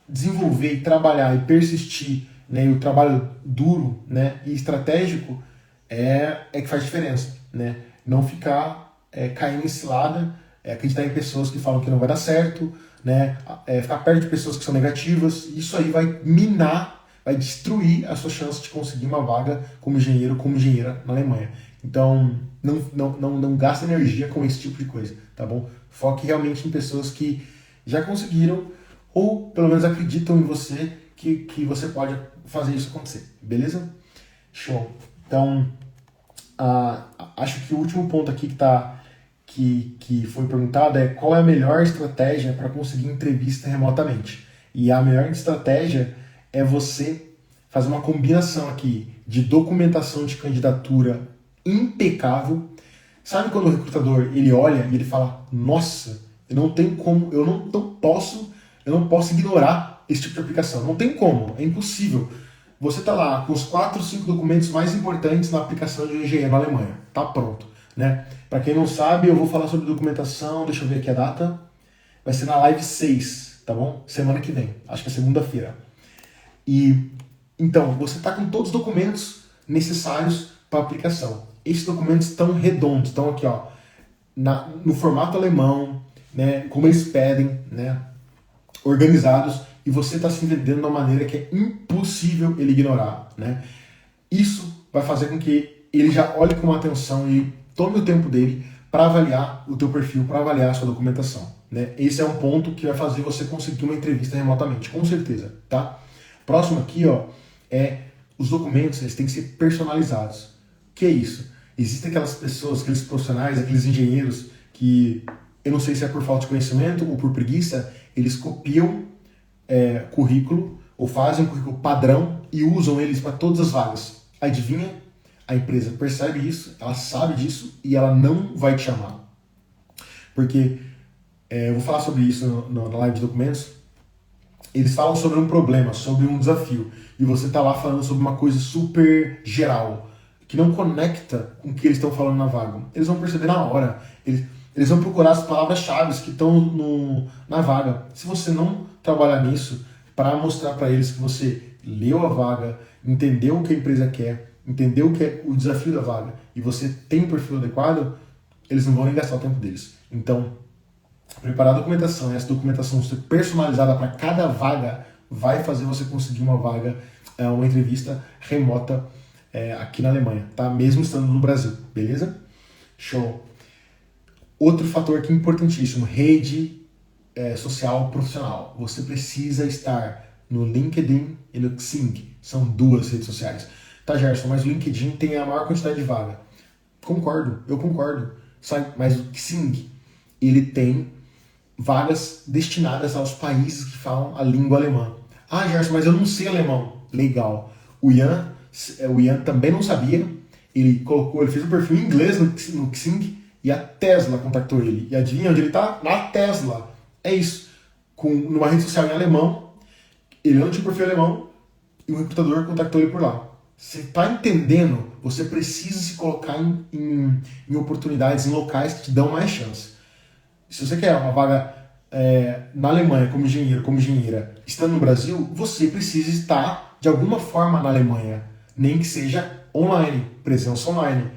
desenvolver e trabalhar e persistir, né? E o trabalho duro, né? E estratégico que faz diferença. Né? Não ficar caindo em cilada, acreditar em pessoas que falam que não vai dar certo, né? Ficar perto de pessoas que são negativas. Isso aí vai minar, vai destruir a sua chance de conseguir uma vaga como engenheiro, como engenheira na Alemanha. Então, não gasta energia com esse tipo de coisa, tá bom? Foque realmente em pessoas que já conseguiram ou pelo menos acreditam em você que você pode fazer isso acontecer, beleza? Show. Então, acho que o último ponto aqui que foi perguntado é qual é a melhor estratégia para conseguir entrevista remotamente. E a melhor estratégia é você fazer uma combinação aqui de documentação de candidatura impecável. Sabe quando o recrutador ele olha e ele fala: nossa, eu não posso ignorar esse tipo de aplicação. Não tem como, é impossível. Você está lá com os 4, 5 documentos mais importantes na aplicação de um engenheiro na Alemanha. Tá pronto, né? Para quem não sabe, eu vou falar sobre documentação, deixa eu ver aqui a data. Vai ser na live 6, tá bom? Semana que vem, acho que é segunda-feira. E então, você está com todos os documentos necessários para a aplicação. Esses documentos estão redondos, estão aqui, ó, no formato alemão, né, como eles pedem, né, organizados, e você está se vendendo de uma maneira que é impossível ele ignorar, né? Isso vai fazer com que ele já olhe com atenção e tome o tempo dele para avaliar o teu perfil, para avaliar a sua documentação, né? Esse é um ponto que vai fazer você conseguir uma entrevista remotamente, com certeza, tá? Próximo aqui, ó, os documentos, eles têm que ser personalizados. O que é isso? Existem aquelas pessoas, aqueles profissionais, aqueles engenheiros que eu não sei se é por falta de conhecimento ou por preguiça, eles copiam currículo ou fazem um currículo padrão e usam eles para todas as vagas. Adivinha? A empresa percebe isso, ela sabe disso e ela não vai te chamar. Porque, eu vou falar sobre isso na live de documentos, eles falam sobre um problema, sobre um desafio, e você está lá falando sobre uma coisa super geral, que não conecta com o que eles estão falando na vaga. Eles vão perceber na hora, eles vão procurar as palavras-chave que estão na vaga. Se você não trabalhar nisso, para mostrar para eles que você leu a vaga, entendeu o que a empresa quer, entendeu o que é o desafio da vaga, e você tem um perfil adequado, eles não vão nem gastar o tempo deles. Então, preparar a documentação e essa documentação ser personalizada para cada vaga vai fazer você conseguir uma vaga, uma entrevista remota aqui na Alemanha, tá? Mesmo estando no Brasil, beleza? Show! Outro fator aqui importantíssimo, rede social profissional. Você precisa estar no LinkedIn e no Xing. São duas redes sociais. Tá, Gerson, mas o LinkedIn tem a maior quantidade de vaga. Concordo, eu concordo. Mas o Xing, ele tem vagas destinadas aos países que falam a língua alemã. Ah, Gerson, mas eu não sei alemão. Legal. O Ian também não sabia. Ele fez um perfil em inglês no Xing e a Tesla contactou ele. E adivinha onde ele está? Na Tesla. É isso. Numa rede social em alemão, ele não tinha perfil alemão e o recrutador contactou ele por lá. Você está entendendo? Você precisa se colocar em oportunidades, em locais que te dão mais chance. Se você quer uma vaga na Alemanha como engenheiro, como engenheira, estando no Brasil, você precisa estar de alguma forma na Alemanha, nem que seja online, presença online,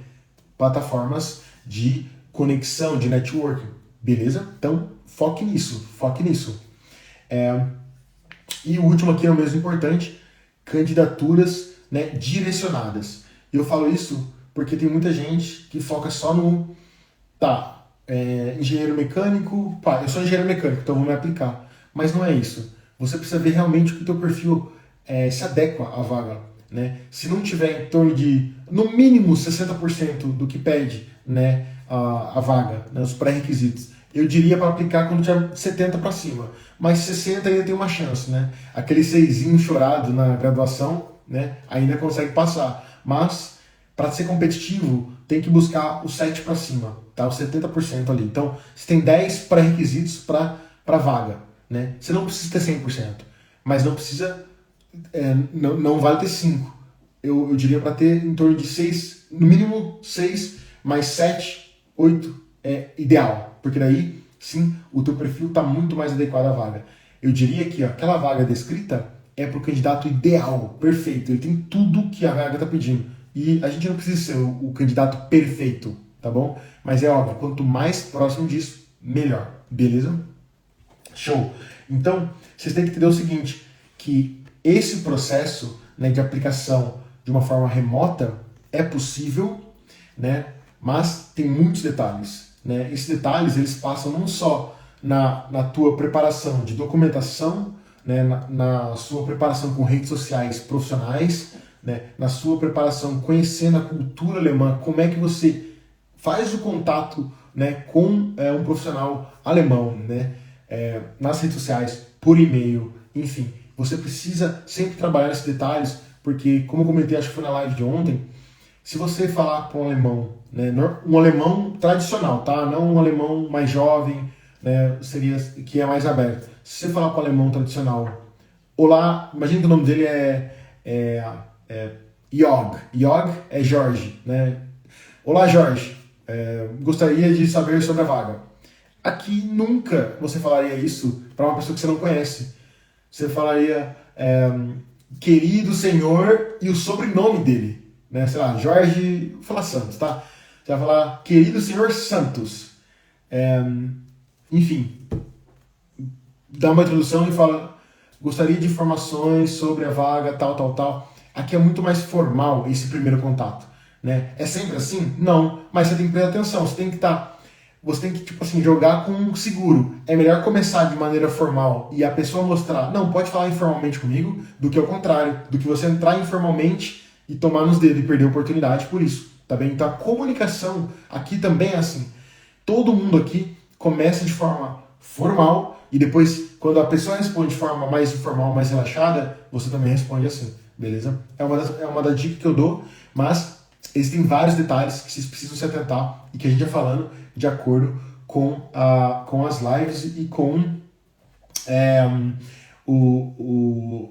plataformas de conexão, de networking, beleza? Então, foque nisso, foque nisso. E o último aqui é o mesmo importante, candidaturas, né, direcionadas. E eu falo isso porque tem muita gente que foca só no engenheiro mecânico, eu sou engenheiro mecânico, então vou me aplicar. Mas não é isso. Você precisa ver realmente que o teu perfil se adequa à vaga. Né? Se não tiver em torno de, no mínimo, 60% do que pede, né, a vaga, né, os pré-requisitos, eu diria para aplicar quando tiver 70 para cima. Mas 60 ainda tem uma chance. Né? Aquele 6zinho chorado na graduação, né, ainda consegue passar. Mas, para ser competitivo, tem que buscar o 7 para cima, tá? Os 70% ali. Então, você tem 10 pré-requisitos para vaga, né? Você não precisa ter 100%, mas não precisa, não vale ter 5. Eu diria para ter em torno de 6, no mínimo 6, mais 7, 8 é ideal, porque daí, sim, o teu perfil está muito mais adequado à vaga. Eu diria que aquela vaga descrita é para o candidato ideal, perfeito. Ele tem tudo que a vaga está pedindo. E a gente não precisa ser o candidato perfeito, tá bom? Mas é óbvio, quanto mais próximo disso, melhor, beleza? Show! Então, vocês têm que entender o seguinte, que esse processo, né, de aplicação de uma forma remota é possível, né, mas tem muitos detalhes. Né? Esses detalhes, eles passam não só na tua preparação de documentação, né, na sua preparação com redes sociais profissionais, né, na sua preparação conhecendo a cultura alemã, como é que você faz o contato, né, com um profissional alemão, né, nas redes sociais, por e-mail, enfim. Você precisa sempre trabalhar esses detalhes, porque, como eu comentei, acho que foi na live de ontem, se você falar para um alemão, né, um alemão tradicional, tá? Não um alemão mais jovem, né, seria que é mais aberto. Se você falar para um alemão tradicional, olá, imagina que o nome dele é Jörg. Jörg é Jorge, né? Olá, Jorge. Gostaria de saber sobre a vaga. Aqui nunca você falaria isso para uma pessoa que você não conhece. Você falaria querido senhor e o sobrenome dele. Né? Sei lá, Jorge, vou falar Santos, tá? Você vai falar querido senhor Santos. Enfim, dá uma introdução e fala gostaria de informações sobre a vaga, tal, tal, tal. Aqui é muito mais formal esse primeiro contato. Né? É sempre assim? Não, mas você tem que prestar atenção, você tem que tipo assim, jogar com seguro. É melhor começar de maneira formal e a pessoa mostrar, não, pode falar informalmente comigo, do que ao contrário, do que você entrar informalmente e tomar nos dedos e perder a oportunidade por isso, tá bem? Então a comunicação aqui também é assim. Todo mundo aqui começa de forma formal e depois, quando a pessoa responde de forma mais informal, mais relaxada, você também responde assim, beleza? É uma das dicas que eu dou, mas existem vários detalhes que vocês precisam se atentar e que a gente vai falando de acordo com as lives e com o,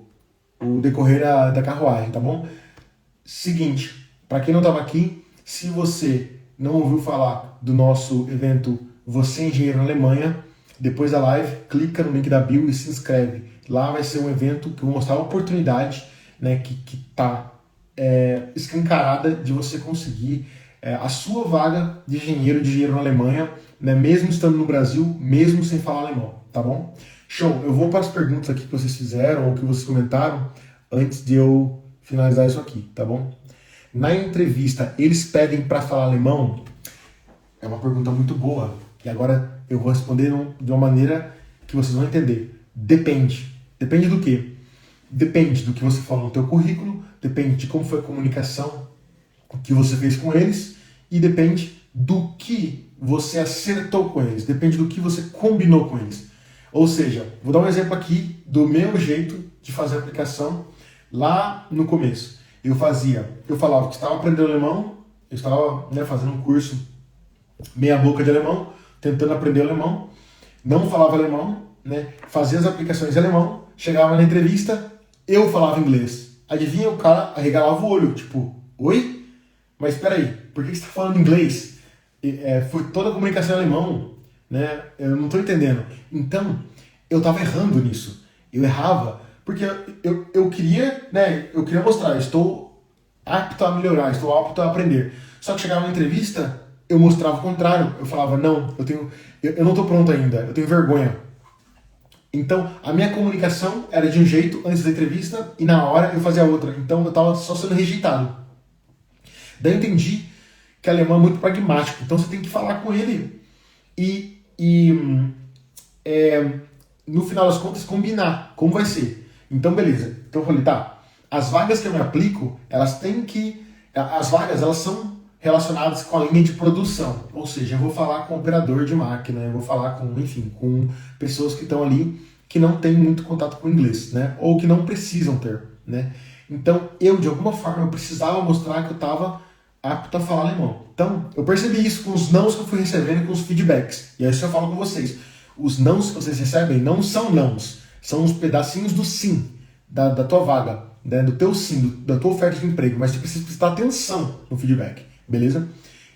o decorrer da carruagem, tá bom? Seguinte, para quem não estava aqui, se você não ouviu falar do nosso evento Você é Engenheiro na Alemanha, depois da live, clica no link da bio e se inscreve. Lá vai ser um evento que eu vou mostrar a oportunidade, né, que tá escancarada de você conseguir a sua vaga de engenheiro na Alemanha, né, mesmo estando no Brasil, mesmo sem falar alemão, tá bom? Show! Eu vou para as perguntas aqui que vocês fizeram ou que vocês comentaram antes de eu finalizar isso aqui, tá bom? Na entrevista, eles pedem para falar alemão? É uma pergunta muito boa. E agora eu vou responder de uma maneira que vocês vão entender. Depende. Depende do quê? Depende do que você falou no teu currículo, depende de como foi a comunicação que você fez com eles e depende do que você acertou com eles, depende do que você combinou com eles. Ou seja, vou dar um exemplo aqui do meu jeito de fazer a aplicação lá no começo. Eu falava que estava aprendendo alemão, eu estava fazendo um curso meia boca de alemão, tentando aprender alemão, não falava alemão, né, fazia as aplicações em alemão, chegava na entrevista, eu falava inglês. Adivinha, o cara arregalava o olho, tipo, oi? Mas espera aí, por que você está falando inglês? Foi toda a comunicação em alemão, né? Eu não estou entendendo. Então, eu estava errando nisso. Eu errava porque eu queria, né? Eu queria mostrar, eu estou apto a melhorar, estou apto a aprender. Só que chegava na entrevista, eu mostrava o contrário. Eu falava, não, eu não estou pronto ainda, eu tenho vergonha. Então, a minha comunicação era de um jeito antes da entrevista e na hora eu fazia outra. Então, eu estava só sendo rejeitado. Daí eu entendi que alemão é muito pragmático. Então, você tem que falar com ele no final das contas, combinar como vai ser. Então, beleza. Então, eu falei, tá, as vagas que eu me aplico, as vagas, elas são relacionadas com a linha de produção. Ou seja, eu vou falar com operador de máquina, eu vou falar com pessoas que estão ali que não têm muito contato com o inglês, né? Ou que não precisam ter, né? Então, de alguma forma, eu precisava mostrar que eu estava apto a falar alemão. Então, eu percebi isso com os nãos que eu fui recebendo e com os feedbacks. E aí eu falo com vocês. Os nãos que vocês recebem não são nãos, são os pedacinhos do sim, da tua vaga, né? Do teu sim, da tua oferta de emprego. Mas você precisa prestar atenção no feedback, beleza?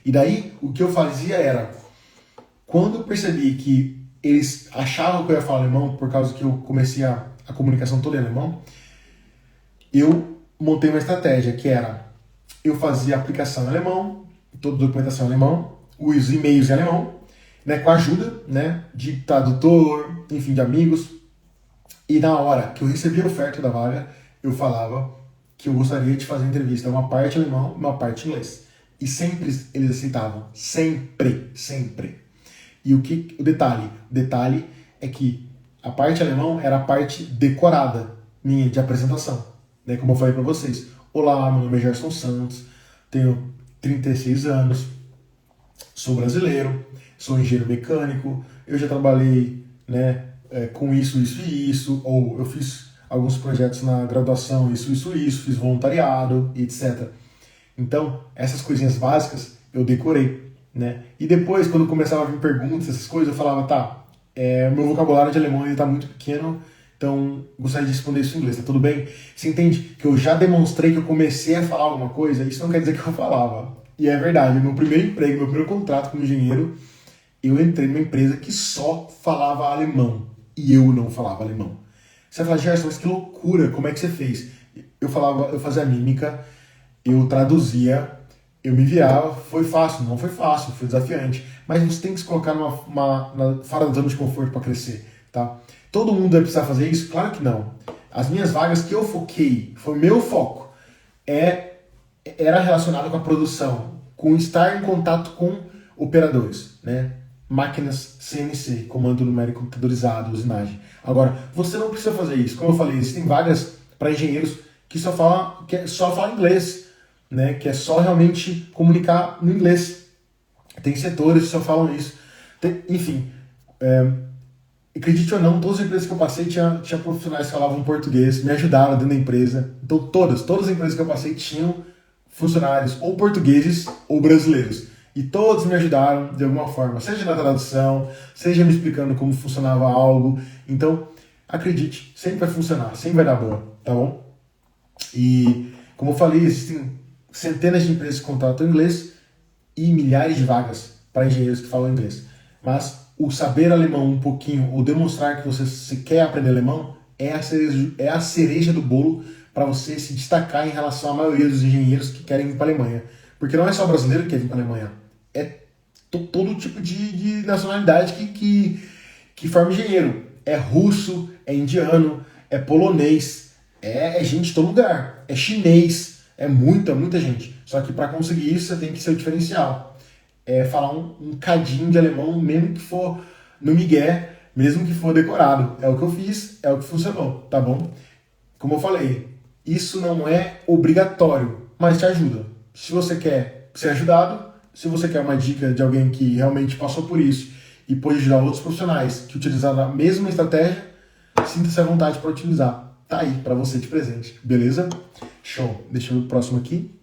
E daí, o que eu fazia era, quando eu percebi que eles achavam que eu ia falar alemão, por causa que eu comecei a comunicação toda em alemão, eu montei uma estratégia que era, eu fazia a aplicação em alemão, toda a documentação em alemão, os e-mails em alemão, né, com a ajuda, né, de tradutor, enfim, de amigos, e na hora que eu recebi a oferta da vaga, eu falava que eu gostaria de fazer a entrevista uma parte em alemão, uma parte em inglês. E sempre eles aceitavam, sempre, sempre. E o detalhe é que a parte alemão era a parte decorada minha de apresentação, né, como eu falei para vocês. Olá, meu nome é Gerson Santos, tenho 36 anos, sou brasileiro, sou engenheiro mecânico, eu já trabalhei, né, com isso e isso, ou eu fiz alguns projetos na graduação, isso, fiz voluntariado, etc. Então, essas coisinhas básicas eu decorei, né? E depois, quando começava a vir perguntas, essas coisas, eu falava, tá, meu vocabulário de alemão está muito pequeno, então gostaria de responder isso em inglês, tá tudo bem? Você entende que eu já demonstrei que eu comecei a falar alguma coisa, isso não quer dizer que eu falava. E é verdade, meu primeiro emprego, meu primeiro contrato como engenheiro, eu entrei numa empresa que só falava alemão, e eu não falava alemão. Você vai falar, Gerson, mas que loucura, como é que você fez? Eu fazia mímica, eu traduzia, eu me virava, foi fácil, não foi fácil, foi desafiante. Mas você tem que se colocar fora da zona de conforto para crescer, tá? Todo mundo vai precisar fazer isso? Claro que não. As minhas vagas que eu foquei, foi meu foco, era relacionado com a produção, com estar em contato com operadores, né? Máquinas CNC, comando numérico computadorizado, usinagem. Agora, você não precisa fazer isso. Como eu falei, existem vagas para engenheiros que só falam inglês, né? Que é só realmente comunicar no inglês. Tem setores que só falam isso. Enfim, Acredite ou não, todas as empresas que eu passei tinha profissionais que falavam português, me ajudaram dentro da empresa. Então todas as empresas que eu passei tinham funcionários ou portugueses ou brasileiros. E todos me ajudaram de alguma forma, seja na tradução, seja me explicando como funcionava algo. Então, acredite, sempre vai funcionar, sempre vai dar boa, tá bom? E, como eu falei, existem centenas de empresas que contratam inglês e milhares de vagas para engenheiros que falam inglês. Mas o saber alemão um pouquinho, ou demonstrar que você se quer aprender alemão, é a cereja do bolo para você se destacar em relação à maioria dos engenheiros que querem vir para a Alemanha. Porque não é só brasileiro que quer vir para a Alemanha, é todo tipo de nacionalidade que forma engenheiro. É russo, é indiano, é polonês, é gente de todo lugar, é chinês, é muita gente. Só que para conseguir isso você tem que ser o diferencial. É falar um cadinho de alemão, mesmo que for no migué, mesmo que for decorado. É o que eu fiz, é o que funcionou, tá bom? Como eu falei, isso não é obrigatório, mas te ajuda. Se você quer ser ajudado, se você quer uma dica de alguém que realmente passou por isso e pode ajudar outros profissionais que utilizaram a mesma estratégia, sinta-se à vontade para utilizar. Tá aí para você de presente, beleza? Show. Deixa eu ver o próximo aqui.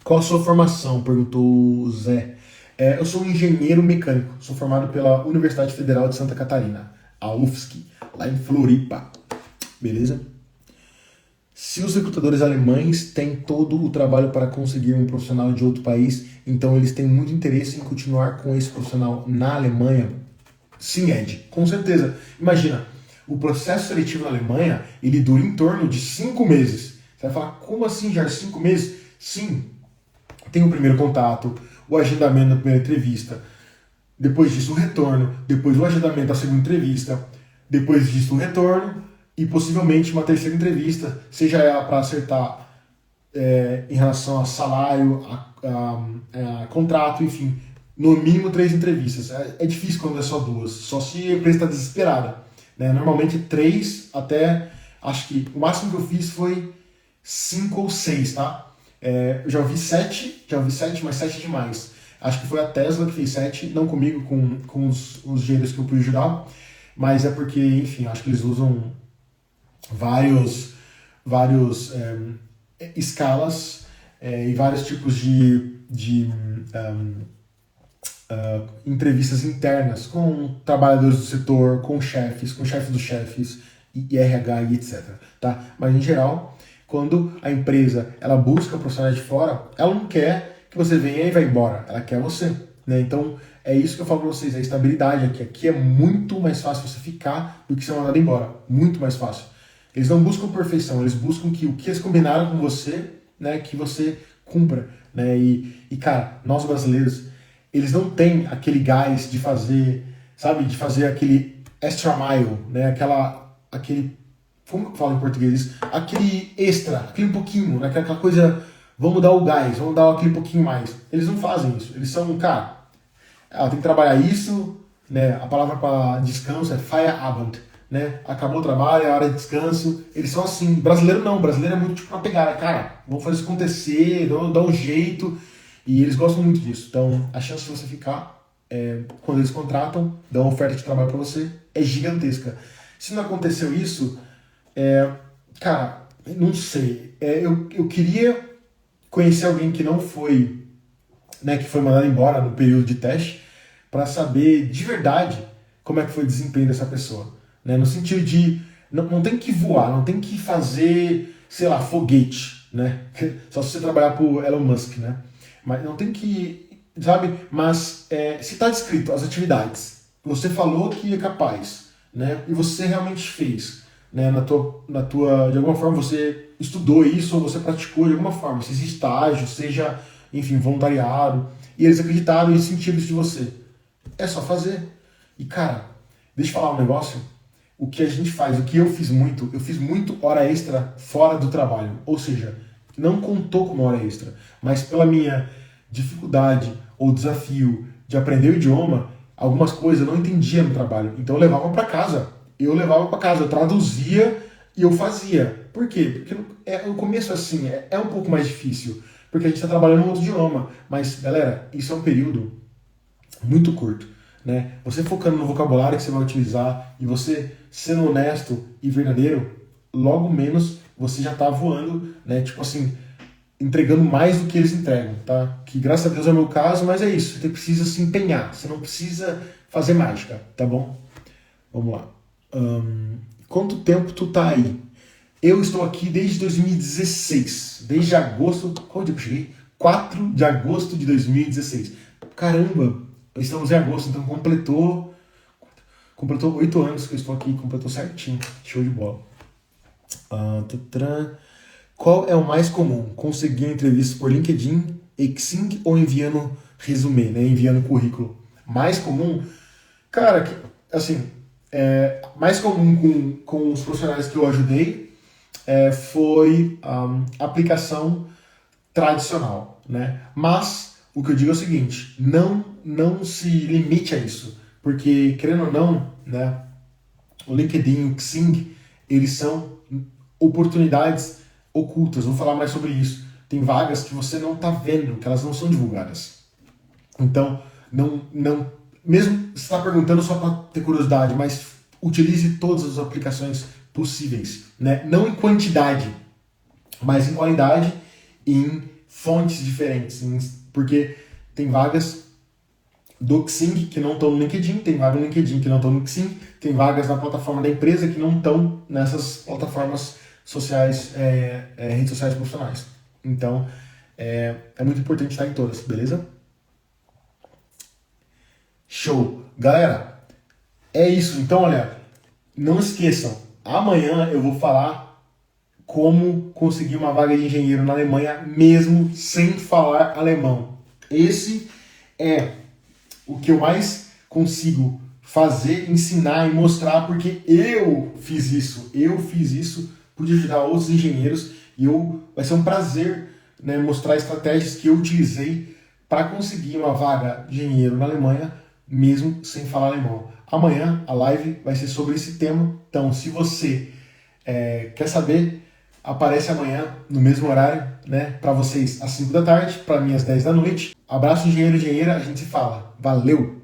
Qual a sua formação? Perguntou o Zé. Eu sou um engenheiro mecânico. Sou formado pela Universidade Federal de Santa Catarina, a UFSC, lá em Floripa. Beleza? Se os recrutadores alemães têm todo o trabalho para conseguir um profissional de outro país, então eles têm muito interesse em continuar com esse profissional na Alemanha? Sim, Ed, com certeza. Imagina, o processo seletivo na Alemanha, ele dura em torno de 5 meses. Você vai falar, como assim, já 5 meses? Sim, tem o primeiro contato, o agendamento da primeira entrevista, depois disso o retorno, depois o agendamento da segunda entrevista, depois disso o retorno e possivelmente uma terceira entrevista, seja ela para acertar em relação a salário, a contrato, enfim, no mínimo 3 entrevistas. É difícil quando é só 2, só se a empresa está desesperada. Né? Normalmente 3 até, acho que o máximo que eu fiz foi 5 ou 6, tá? Eu já ouvi 7, mas 7 é demais. Acho que foi a Tesla que fez 7, não comigo, com os gêneros que eu pude ajudar, mas é porque, enfim, acho que eles usam vários escalas e vários tipos de entrevistas internas com trabalhadores do setor, com chefes dos chefes, e RH e etc. Tá? Mas, em geral, quando a empresa ela busca profissionais de fora, ela não quer que você venha e vá embora, ela quer você. Né? Então, é isso que eu falo para vocês, a estabilidade aqui. Aqui é muito mais fácil você ficar do que ser mandado embora. Muito mais fácil. Eles não buscam perfeição, eles buscam que o que eles combinaram com você, né, que você cumpra. Né? E, cara, nós brasileiros, eles não têm aquele gás de fazer, sabe, de fazer aquele extra mile, né, aquele, como que fala em português? Aquele extra, aquele pouquinho, né, aquela coisa, vamos dar o gás, vamos dar aquele pouquinho mais. Eles não fazem isso, eles são, cara, tem que trabalhar isso, né, a palavra para descanso é Feierabend, né, acabou o trabalho, é hora de descanso. Eles são assim, brasileiro não, brasileiro é muito tipo uma pegada, cara, vamos fazer isso acontecer, dar um jeito, e eles gostam muito disso. Então, a chance de você ficar, quando eles contratam, dão uma oferta de trabalho para você, é gigantesca. Se não aconteceu isso, cara, não sei, eu queria conhecer alguém que não foi, né, que foi mandado embora no período de teste, para saber de verdade como é que foi o desempenho dessa pessoa. Né? No sentido de, não tem que voar, não tem que fazer, sei lá, foguete, né? Só se você trabalhar pro Elon Musk, né? Mas não tem que, sabe? Mas se está descrito as atividades, você falou que é capaz, né? E você realmente fez, né? Na tua, de alguma forma você estudou isso ou você praticou de alguma forma, seja estágio, seja, enfim, voluntariado, e eles acreditaram e sentiram isso de você. É só fazer. E, cara, deixa eu falar um negócio. O que a gente faz, o que eu fiz muito hora extra fora do trabalho. Ou seja, não contou como hora extra, mas pela minha dificuldade ou desafio de aprender o idioma, algumas coisas eu não entendia no trabalho. Então eu levava para casa. Eu traduzia e eu fazia. Por quê? Porque o começo assim é um pouco mais difícil, porque a gente está trabalhando em outro idioma. Mas, galera, isso é um período muito curto. né? Você focando no vocabulário que você vai utilizar e você sendo honesto e verdadeiro, logo menos você já tá voando, né? Tipo assim, entregando mais do que eles entregam, tá? Que graças a Deus é o meu caso, mas é isso. Você precisa se empenhar, você não precisa fazer mágica, tá bom? Vamos lá. Quanto tempo tu tá aí? Eu estou aqui desde 2016, desde agosto. Qual dia que eu cheguei? 4 de agosto de 2016. Caramba, estamos em agosto, então completou 8 anos que eu estou aqui, completou certinho. Show de bola. Qual é o mais comum? Conseguir entrevista por LinkedIn, Xing ou enviando resumê, né? Enviando currículo. Mais comum? Cara, assim, mais comum com os profissionais que eu ajudei foi aplicação tradicional, né? Mas o que eu digo é o seguinte, não se limite a isso, porque querendo ou não, né, o LinkedIn e o Xing, eles são oportunidades ocultas. Vou falar mais sobre isso. Tem vagas que você não está vendo, que elas não são divulgadas. Então, não mesmo você está perguntando só para ter curiosidade, mas utilize todas as aplicações possíveis, né? Não em quantidade, mas em qualidade e em fontes diferentes, porque tem vagas do Xing que não estão no LinkedIn, tem vagas no LinkedIn que não estão no Xing, tem vagas na plataforma da empresa que não estão nessas plataformas sociais, redes sociais profissionais. Então, é muito importante estar em todas, beleza? Show! Galera, é isso. Então, olha, não esqueçam, amanhã eu vou falar como conseguir uma vaga de engenheiro na Alemanha mesmo sem falar alemão. Esse é o que eu mais consigo fazer, ensinar e mostrar, porque eu fiz isso, pude ajudar outros engenheiros e vai ser um prazer, né, mostrar estratégias que eu utilizei para conseguir uma vaga de engenheiro na Alemanha, mesmo sem falar alemão. Amanhã a live vai ser sobre esse tema, então se você quer saber, aparece amanhã no mesmo horário, né, para vocês às 5 da tarde, para mim às 10 da noite. Abraço, engenheiro e engenheira, a gente se fala. Valeu!